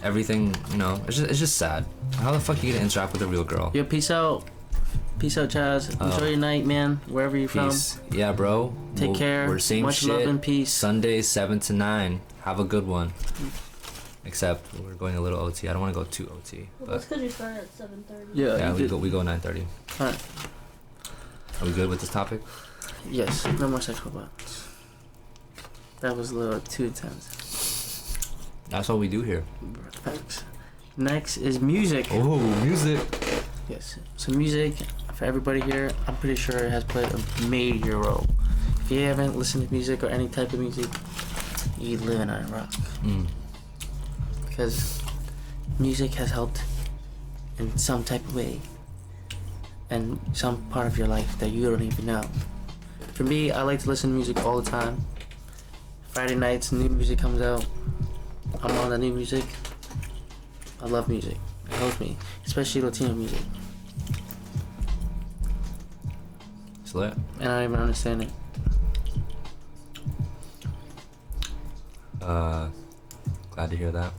everything, it's just sad. How the fuck are you gonna interact with a real girl? Yo, peace out. Peace out, Chaz. Enjoy your night, man. Wherever you're Peace. Yeah, bro. Take care. We're same Much shit. love and peace. Sundays 7 to 9. Have a good one. Except we're going a little OT. I don't want to go too OT. Well, But that's because you start at 7:30. yeah, you we go 9:30. Alright. Are we good with this topic? Yes, no more sex robots. That was a little too intense. That's what we do here. Thanks. Next is music. Oh, music. Yes. So music, for everybody here, I'm pretty sure it has played a major role. If you haven't listened to music or any type of music, you live in a rock. Because music has helped in some type of way and some part of your life that you don't even know. For me, I like to listen to music all the time. Friday nights, new music comes out. I'm on the new music. I love music. helps me, especially Latino music. It's lit. And I don't even understand it. Glad to hear that.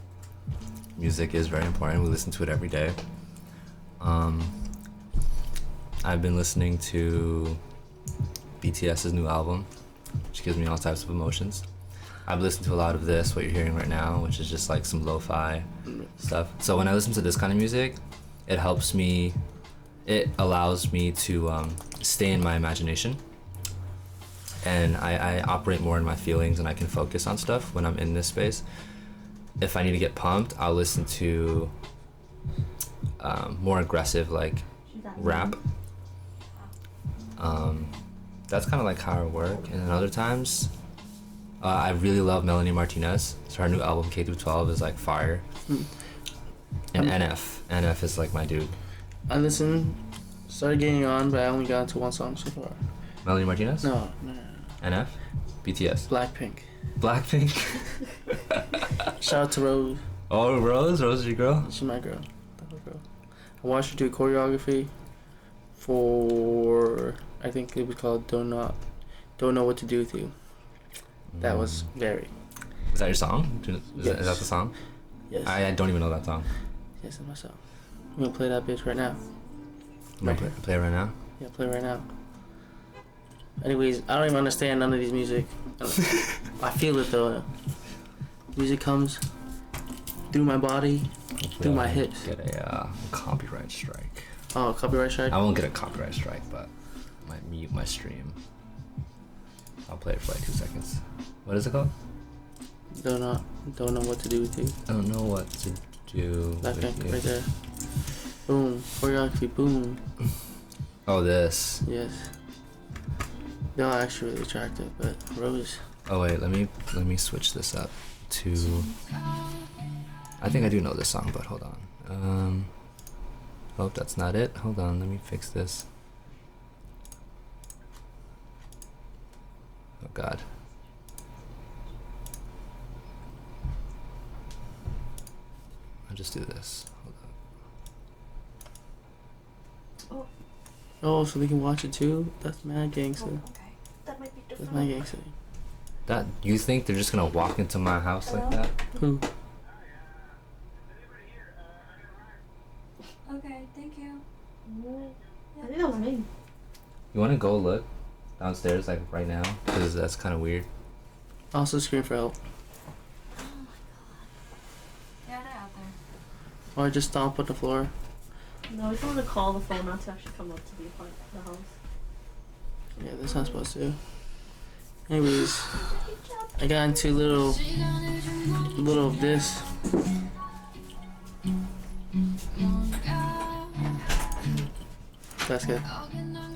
Music is very important. We listen to it every day. I've been listening to BTS's new album, which gives me all types of emotions. I've listened to a lot of this, what you're hearing right now, which is just like some lo-fi stuff. So when I listen to this kind of music, it helps me, it allows me to stay in my imagination. And I operate more in my feelings and I can focus on stuff when I'm in this space. If I need to get pumped, I'll listen to more aggressive like rap. That's kind of like how I work. And then other times, I really love Melanie Martinez. So her new album K through 12 is like fire. And NF is like my dude. I started getting on, but I only got into one song so far. Melanie Martinez? No. NF? BTS? Blackpink. Shout out to Rose. Oh, Rose is your girl? She's my girl. That's my girl. I watched her do choreography for, I think it was called Don't Know What to Do With You. That was very. Is that your song? Is that the song? Yes. I don't even know that song. Yes, that's my song. I'm gonna play that bitch right now. Play it right now? Yeah, play it right now. Anyways, I don't even understand none of these music. I feel it though. Music comes through my body, through my hips. Get a copyright strike. Oh, copyright strike? I won't get a copyright strike, but I might mute my stream. I'll play it for like 2 seconds. What is it called? Don't know what to do with you. Don't know what to do. Blackpink right there. Boom. Choreography. Boom. Oh, this. Yes. They're all actually really attractive, but Rose. Oh wait, let me switch this up to. I think I do know this song, but hold on. Oh, that's not it. Hold on, let me fix this. Oh God. I'll just do this. Hold up. Oh, so they can watch it too? That's mad gangster. Oh, okay. That might be That's different. mad gangster. That you think they're just gonna walk into my house like that? Who? Okay, thank you. I think that was me. You wanna go look downstairs like right now? Cause that's kind of weird. Also scream for help. Oh my god. Yeah, they're out there. Or just stomp on the floor. No, we just want to call the phone not to actually come up to the house. Yeah, that's not supposed to. Anyways, I got into a little of this. That's good.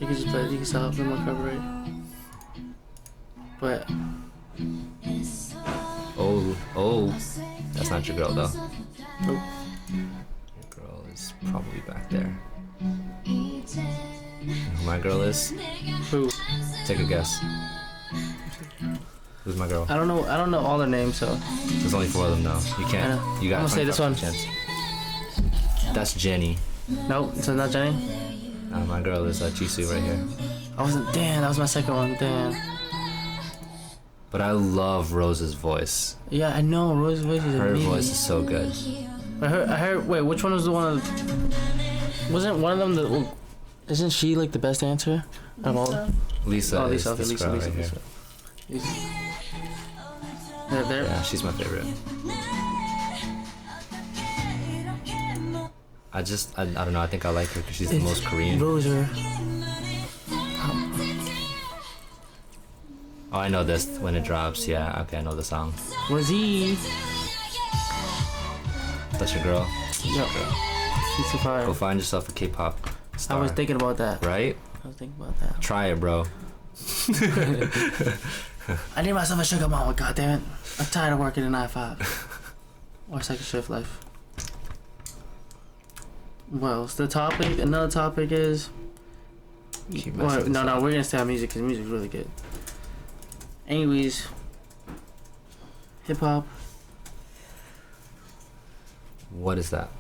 You can just play it, you can stop, no more copyright. But Oh, that's not your girl though. nope. Your girl is probably back there. You know who my girl is? Who? Take a guess. Who's my girl? I don't know all their names, so There's only 4 of them though. You I can't. know. You got. I'm gonna say this 25% one. Chance. That's Jenny. nope, so not Jenny. My girl is Jisoo right here. Damn, that was my second one, damn. But I love Rose's voice. Yeah, I know, Rose's voice is Her amazing. voice is so good. I heard, wait, which one was the one wasn't one of them the, isn't she like the best dancer of all? Lisa Oh, is Lisa, okay, this Lisa, girl Lisa, right Lisa. here. They're there. Yeah, she's my favorite. I don't know, I think I like her because she's the most Korean. Roser. Oh, I know this when it drops. Yeah, okay, I know the song. Rosie. That's your girl? Yep. She's too fire. Go find yourself a K-pop star. I was thinking about that. Right? I was thinking about that. Try it, bro. I need myself a sugar mama, goddammit. I'm tired of working a 9-5. Or second shift life. Well, so another topic is... Keep Well, messing this no, up. we're gonna stay on music because music's really good. Anyways, hip hop. What is that?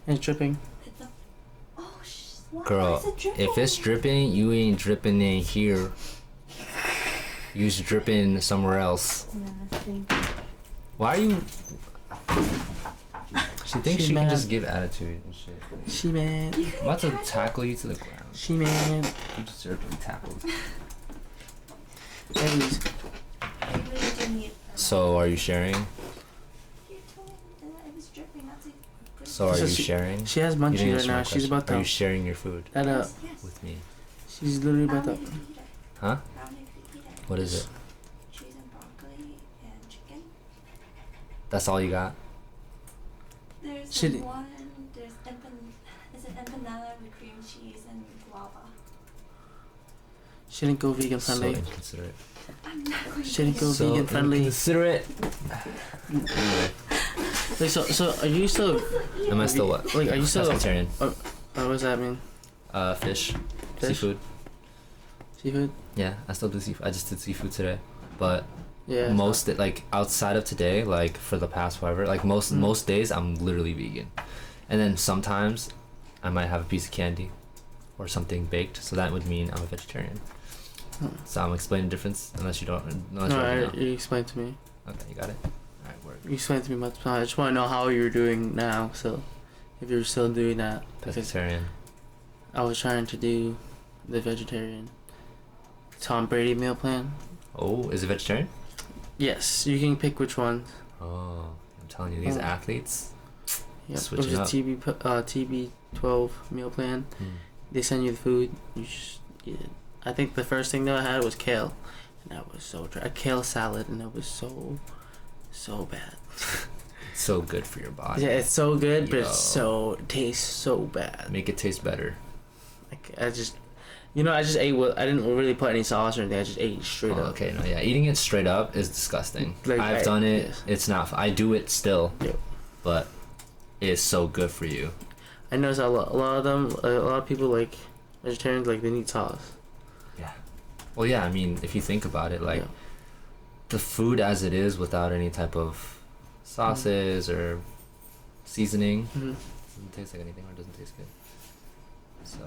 And it's dripping. It's a. Oh, why Girl, is it dripping? if it's dripping, you ain't dripping in here. You's dripping somewhere else. Why are you? She thinks She she can mad. just give attitude and shit. She mad. I'm about to tackle you to the ground. She mad. You deserve to be tackled. Anyways, I really do need. So, are you sharing? You told me that it was dripping. That's a. So, are So you she- sharing? she has You didn't munchies right answer my now. She's question. about Are to. you sharing your food That Yes, yes. with me? She's literally I about don't to. need to eat it. Huh? I don't need to eat it. What is it? Cheese and broccoli and chicken. That's all you got? There's Should- one. There's is it empanada with cream cheese and guava. She didn't go vegan So friendly. inconsiderate. I'm not going She didn't to. go So vegan friendly. inconsiderate. Anyway, Wait, so are you still? am I still what? Like, are you still? Pescatarian. What does that mean? Fish. Fish? Seafood. Seafood? Yeah, I still do seafood. I just did seafood today, but Yeah. most like outside of today, like for the past whatever, like most days I'm literally vegan, and then sometimes I might have a piece of candy or something baked, so that would mean I'm a vegetarian. So I'm explaining the difference unless you don't. Unless No, you already know. you explained to me. Okay, you got it. Alright, work. You explained to me much. I just want to know how you're doing now. So, if you're still doing that, because Pescatarian. I was trying to do the vegetarian Tom Brady meal plan. Oh, is it vegetarian? Yes, you can pick which one. Oh, I'm telling you, these Oh. athletes. Yep. Switching It was up. a TB12 meal plan. They send you the food. You just eat it. I think the first thing that I had was kale, and that was so dry. A kale salad, and it was so bad. So good for your body. Yeah, it's so good, but Yo. it's so tastes so bad. Make it taste better. Like I just ate. I didn't really put any sauce or anything. I just ate straight Oh, up. okay, no, yeah, eating it straight up is disgusting. Like, I've done it. yes. It's not. I do it still, Yep. but it's so good for you. I noticed a lot of them. A lot of people like vegetarians. Like they need sauce. Yeah. Well, yeah. I mean, if you think about it, like Yeah. the food as it is, without any type of sauces or seasoning, Mm-hmm. doesn't taste like anything or doesn't taste good. So.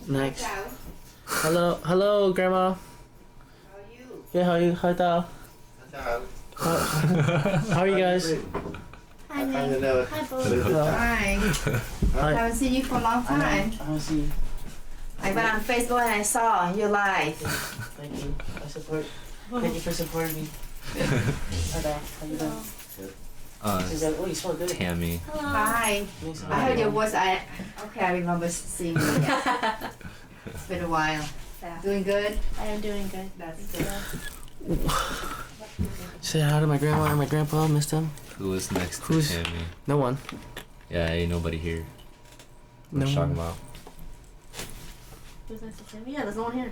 Next. Hello, Grandma. How are you? Yeah, how are you? How are you guys? Hi, I Nick. know. Hi, Bo. Hello. Hi. Hi. Haven't seen you for a long time. I want to see. I went on Facebook and I saw your live. Thank you. Thank you for supporting me. Hello. How you doing? Oh, you smell good. Tammy. Hello. Hi. I heard your voice. I remember seeing you. It's been a while. Yeah. Doing good? I am doing good. That's good. Say hi to my grandma and my grandpa. Missed them. Who was next to Who's- Tammy? No one. Yeah, ain't nobody here. What No you talking one. about? Who's next to Timmy? Yeah, there's no one here.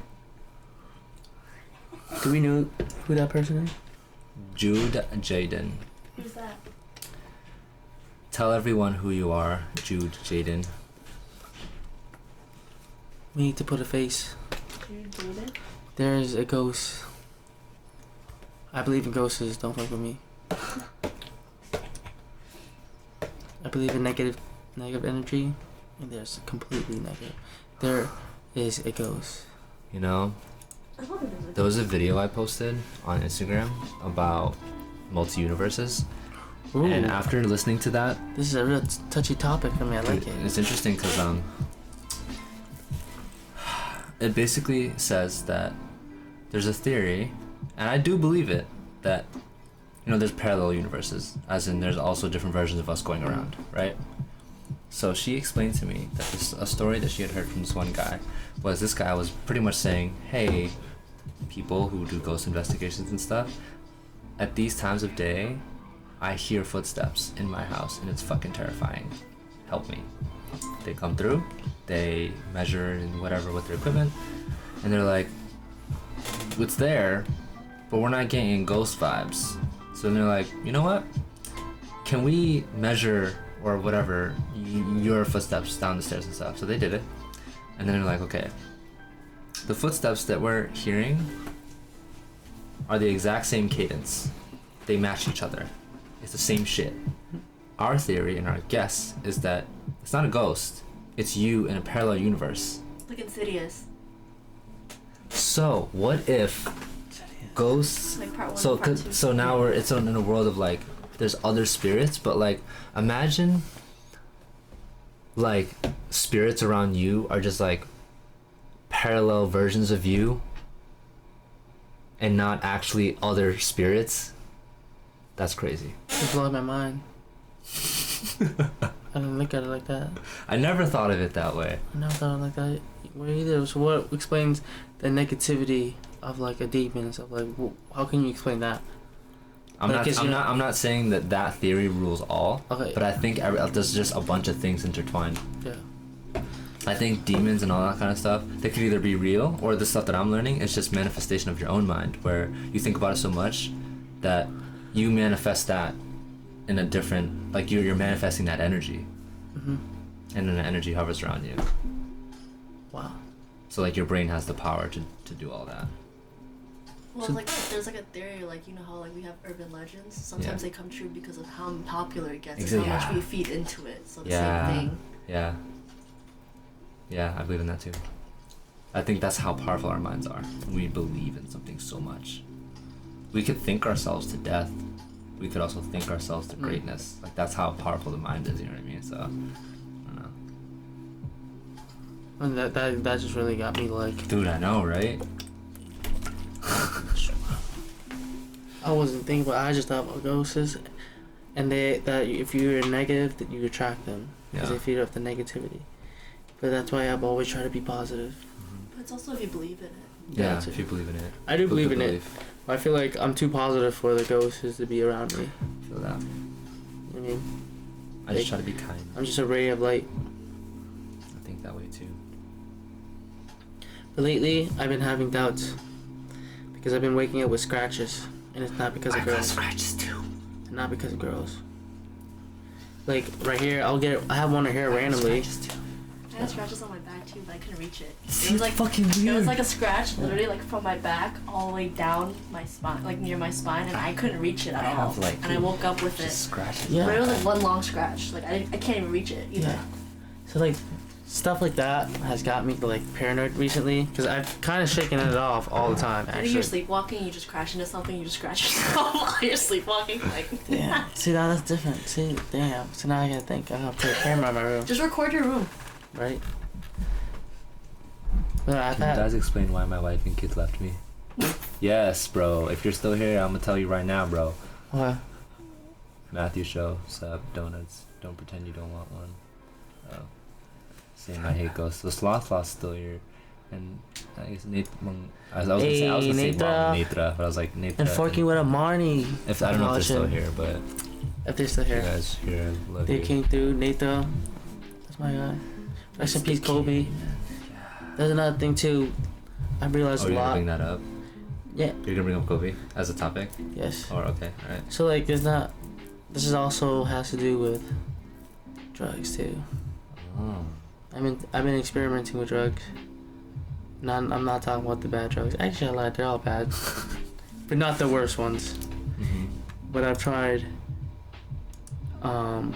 Do we know who that person is? Jude Jaden. Who's that? Tell everyone who you are, Jude Jaden. We need to put a face. Jude David? There's a ghost. I believe in ghosts. Don't fuck with me. I believe in negative energy, and there's completely negative. There is a ghost. You know, I don't think there's a there was a video I posted on Instagram about multi-universes. Ooh, And after listening to that, this is a real touchy topic for me. I like dude, it. it's interesting because it basically says that there's a theory, and I do believe it, that there's parallel universes, as in there's also different versions of us going around, right? So she explained to me that a story that she had heard from this one guy was this guy was pretty much saying, hey, people who do ghost investigations and stuff, at these times of day, I hear footsteps in my house and it's fucking terrifying. Help me. They come through, they measure and whatever with their equipment, and they're like, it's there, but we're not getting ghost vibes. So then they're like, you know what? Can we measure or whatever your footsteps down the stairs and stuff? So they did it. And then they're like, okay, the footsteps that we're hearing are the exact same cadence. They match each other. It's the same shit. our theory and our guess is that it's not a ghost. It's you in a parallel universe. Like Insidious. So what if ghosts? Like part one, So part two. so now it's in a world of like there's other spirits, but like imagine like spirits around you are just like parallel versions of you and not actually other spirits. That's crazy. It blows my mind. I didn't look at it like that. I never thought of it that way. I never thought of it like that either. So what explains the negativity of like a demon and stuff? Like, how can you explain that? I'm not saying that theory rules all. Okay. But I think there's just a bunch of things intertwined. Yeah. I think demons and all that kind of stuff, they could either be real or the stuff that I'm learning is just manifestation of your own mind, where you think about it so much that you manifest that in a different, like you're manifesting that energy. Mm-hmm. And then the energy hovers around you. Wow. So like your brain has the power to do all that. Well, So- like there's like a theory, like you know how like we have urban legends. Sometimes Yeah. they come true because of how popular it gets Exactly. and how Yeah. much we feed into it. So the Yeah. same thing. Yeah. Yeah, I believe in that too. I think that's how powerful our minds are. We believe in something so much. We could think ourselves to death. We could also think ourselves to greatness. Like that's how powerful the mind is, you know what I mean? So I don't know. And that just really got me like. Dude, I know, right? I wasn't thinking, but I just thought about ghosts, and that if you're negative, that you attract them because Yeah. they feed off the negativity. But that's why I've always tried to be positive. But it's also if you believe in it. Yeah, That's if it. you believe in it. I do believe Good in it. I feel like I'm too positive for the ghosts to be around me. Feel that. I mean, I just try to be kind. I'm just a ray of light. I think that way too. But lately, I've been having doubts because I've been waking up with scratches, and it's not because of I got girls. scratches too. Not because of girls. Like right here, I have one here randomly. I had scratches on my back too, but I couldn't reach it. It Seems was like fucking it weird. was like a scratch, literally like from my back all the way down my spine, like near my spine, and I couldn't reach it at all. have, like, and I woke up with it. Just scratches. Yeah. But it was like one long scratch. Like I can't even reach it either. Yeah. So like, stuff like that has got me like paranoid recently because I've kind of shaken it off all the time. Maybe Actually. you're sleepwalking, you just crash into something, you just scratch yourself while you're sleepwalking. Like, Yeah. See, now that's different. See, damn. So now I gotta think. I gotta put a camera in my room, just record your room. right? But I've Can you had. guys explain why my wife and kids left me? Yes, bro. If you're still here, I'm gonna tell you right now, bro. What? Matthew show, sub, donuts. Don't pretend you don't want one. Oh. Saying I hate ghosts. So Sloth's still here. And I guess I was gonna say Netra. Mom, Netra, but I was like Netra. And forking with a Marnie. If I don't know if they're still Watching. here, but If they're still if you here. guys here, I love They you. came through. Nathan. That's my guy. Rest in peace, Kobe. There's another thing too. I realized Oh, a you're gonna lot. bring that up? Yeah. You're gonna bring up Kobe as a topic? Yes. Or okay, alright. So like, there's not. This is also has to do with drugs too. Oh. I've been experimenting with drugs. I'm not talking about the bad drugs. Actually, I lied. They're all bad, but not the worst ones. Mm-hmm. But I've tried. I've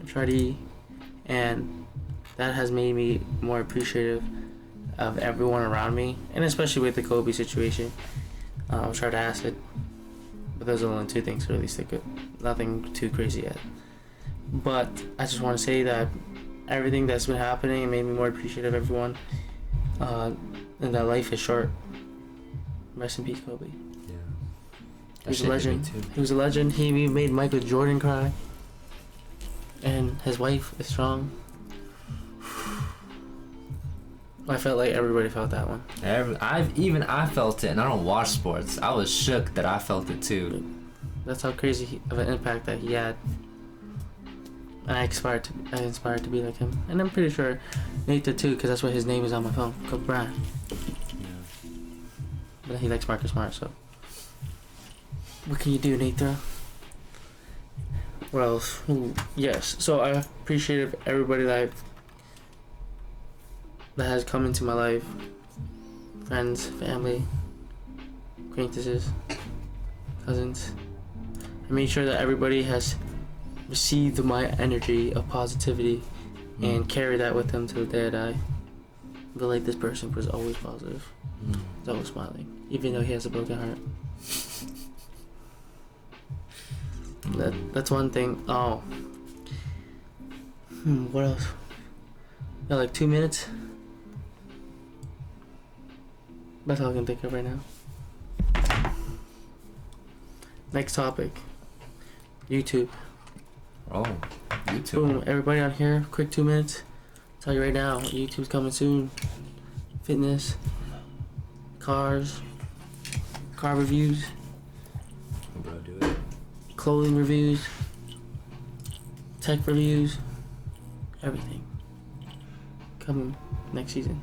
tried E, and that has made me more appreciative of everyone around me, and especially with the Kobe situation. I've tried acid, but those are only two things that really stick with. Nothing too crazy yet. But I just want to say that everything that's been happening made me more appreciative of everyone, and that life is short. Rest in peace, Kobe. Yeah. He was a shit hit me legend. too. He was a legend. He made Michael Jordan cry. And his wife is strong. I felt like everybody felt that one. I felt it, and I don't watch sports. I was shook that I felt it too. That's how crazy of an impact that he had. And I inspired to be like him. And I'm pretty sure Nathan too, because that's what his name is on my phone. Kobe Bryant. Yeah. But he likes Marcus Smart, so. What can you do, Nathan? What else? Yes. So I appreciate everybody that has come into my life. Friends, family, acquaintances, cousins. I made sure that everybody has receive my energy of positivity and carry that with him to the day I die. I feel like this person was always positive. He's always smiling, even though he has a broken heart. That's one thing. Oh. What else? Yeah, like 2 minutes. That's all I can think of right now. Next topic. YouTube. Oh, YouTube. Boom, everybody on here, quick 2 minutes. Tell you right now, YouTube's coming soon. Fitness, cars, car reviews, Bro, do it. clothing reviews, tech reviews, everything. Coming next season.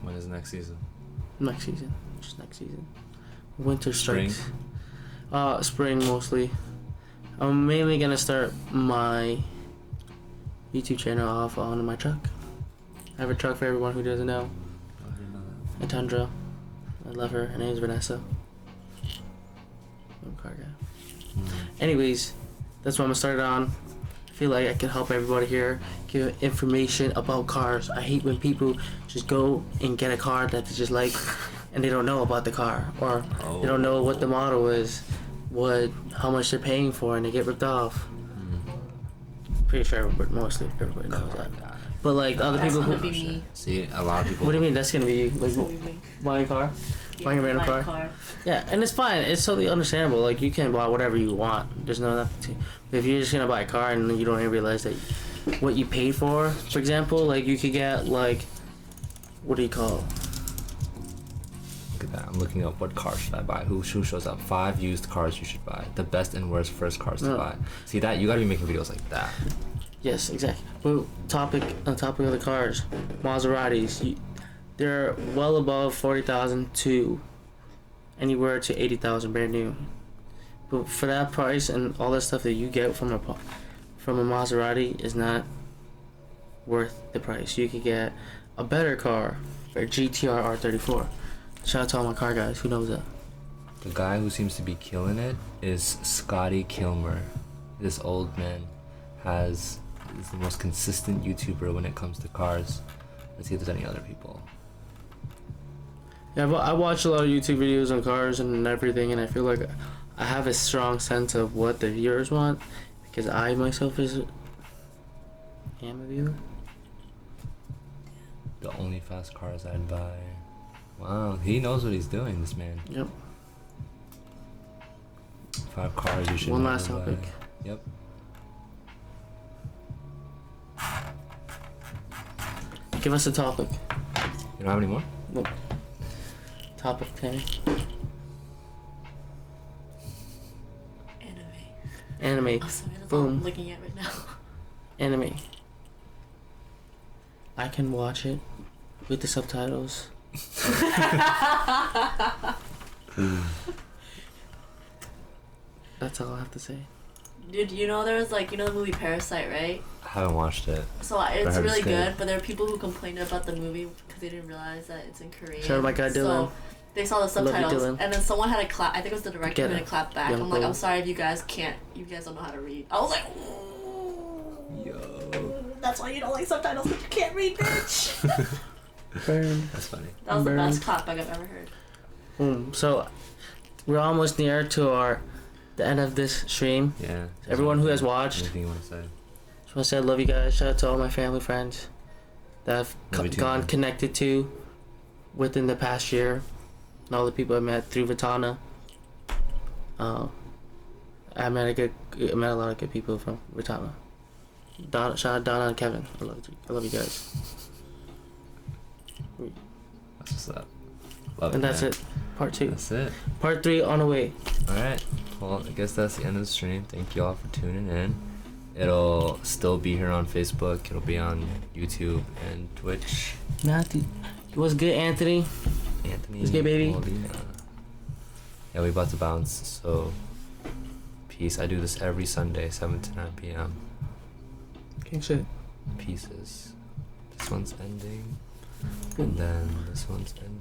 When is next season? Next season. Just next season. Winter Spring? strikes. Spring mostly. I'm mainly gonna start my YouTube channel off on my truck. I have a truck for everyone who doesn't know. Oh, I didn't know A Tundra. I love her. Her name's Vanessa. I'm a car guy. that. Anyways, that's what I'm gonna start on. I feel like I can help everybody here, give information about cars. I hate when people just go and get a car that they just like and they don't know about the car, or they don't know what the model is, how much they're paying for, and they get ripped off. Pretty sure everybody, mostly everybody knows that. But like the other That's people gonna who, be me. See, a lot of people. what do you mean that's gonna be you? Like That's gonna be me. buying a car? Buying a random my car? Yeah, and it's fine. It's totally understandable. Like you can buy whatever you want. There's no nothing to. But if you're just gonna buy a car and you don't even realize that what you paid for example, like you could get like, what do you call? Look at that. I'm looking up what car should I buy. Who shows up? 5 used cars you should buy. The best and worst first cars to No. buy. See that? You gotta be making videos like that. Yes, exactly. But on topic of the cars, Maseratis, they're well above 40,000 to anywhere to 80,000 brand new. But for that price and all that stuff that you get from a Maserati is not worth the price. You could get a better car for a GTR R34. Shout out to all my car guys who knows that. The guy who seems to be killing it is Scotty Kilmer. This old man is the most consistent YouTuber when it comes to cars. Let's see if there's any other people. Yeah, but I watch a lot of YouTube videos on cars and everything, and I feel like I have a strong sense of what the viewers want because I myself am a viewer. The only fast cars I'd buy. Wow, he knows what he's doing, this man. Yep. 5 cars you should One never last buy. topic. Yep. Give us a topic. You don't have any more? Nope. Topic 10. Anime. Oh, sorry, that's all Boom. I'm looking at right now. Anime. I can watch it with the subtitles. That's all I have to say. Dude, you know there was like, the movie Parasite, right? I haven't watched it. So I it's heard really it's good. good, but there are people who complained about the movie because they didn't realize that it's in Korean. Shout out my guy Dylan. So they saw the Love you, subtitles, Dylan. and then someone had a clap. I think it was the director Get who had it. a clap back. Young I'm like, Paul. I'm sorry if you guys don't know how to read. I was like, ooh, Yo. that's why you don't like subtitles, because you can't read, bitch. Burn. That's funny. That was the Burn. best clap back I've ever heard. Boom. So we're almost near to the end of this stream. Yeah. Everyone who has watched, Anything you want to say? just want to say I love you guys. Shout out to all my family friends that I've Love you too, gone man. connected to within the past year. And all the people I met through Vitana. I met a lot of good people from Vitana. Shout out Donna and Kevin. I love you guys. That's what's up. Love And that's man. it. Part 2. That's it. Part 3 on the way. Alright. Well, I guess that's the end of the stream. Thank you all for tuning in. It'll still be here on Facebook. It'll be on YouTube and Twitch. Matthew. What's good, Anthony? Anthony. What's good, baby? Molina. Yeah, we about to bounce. So, peace. I do this every Sunday, 7 to 9 p.m. Okay, shit. Pieces. This one's ending. And then this one's ending.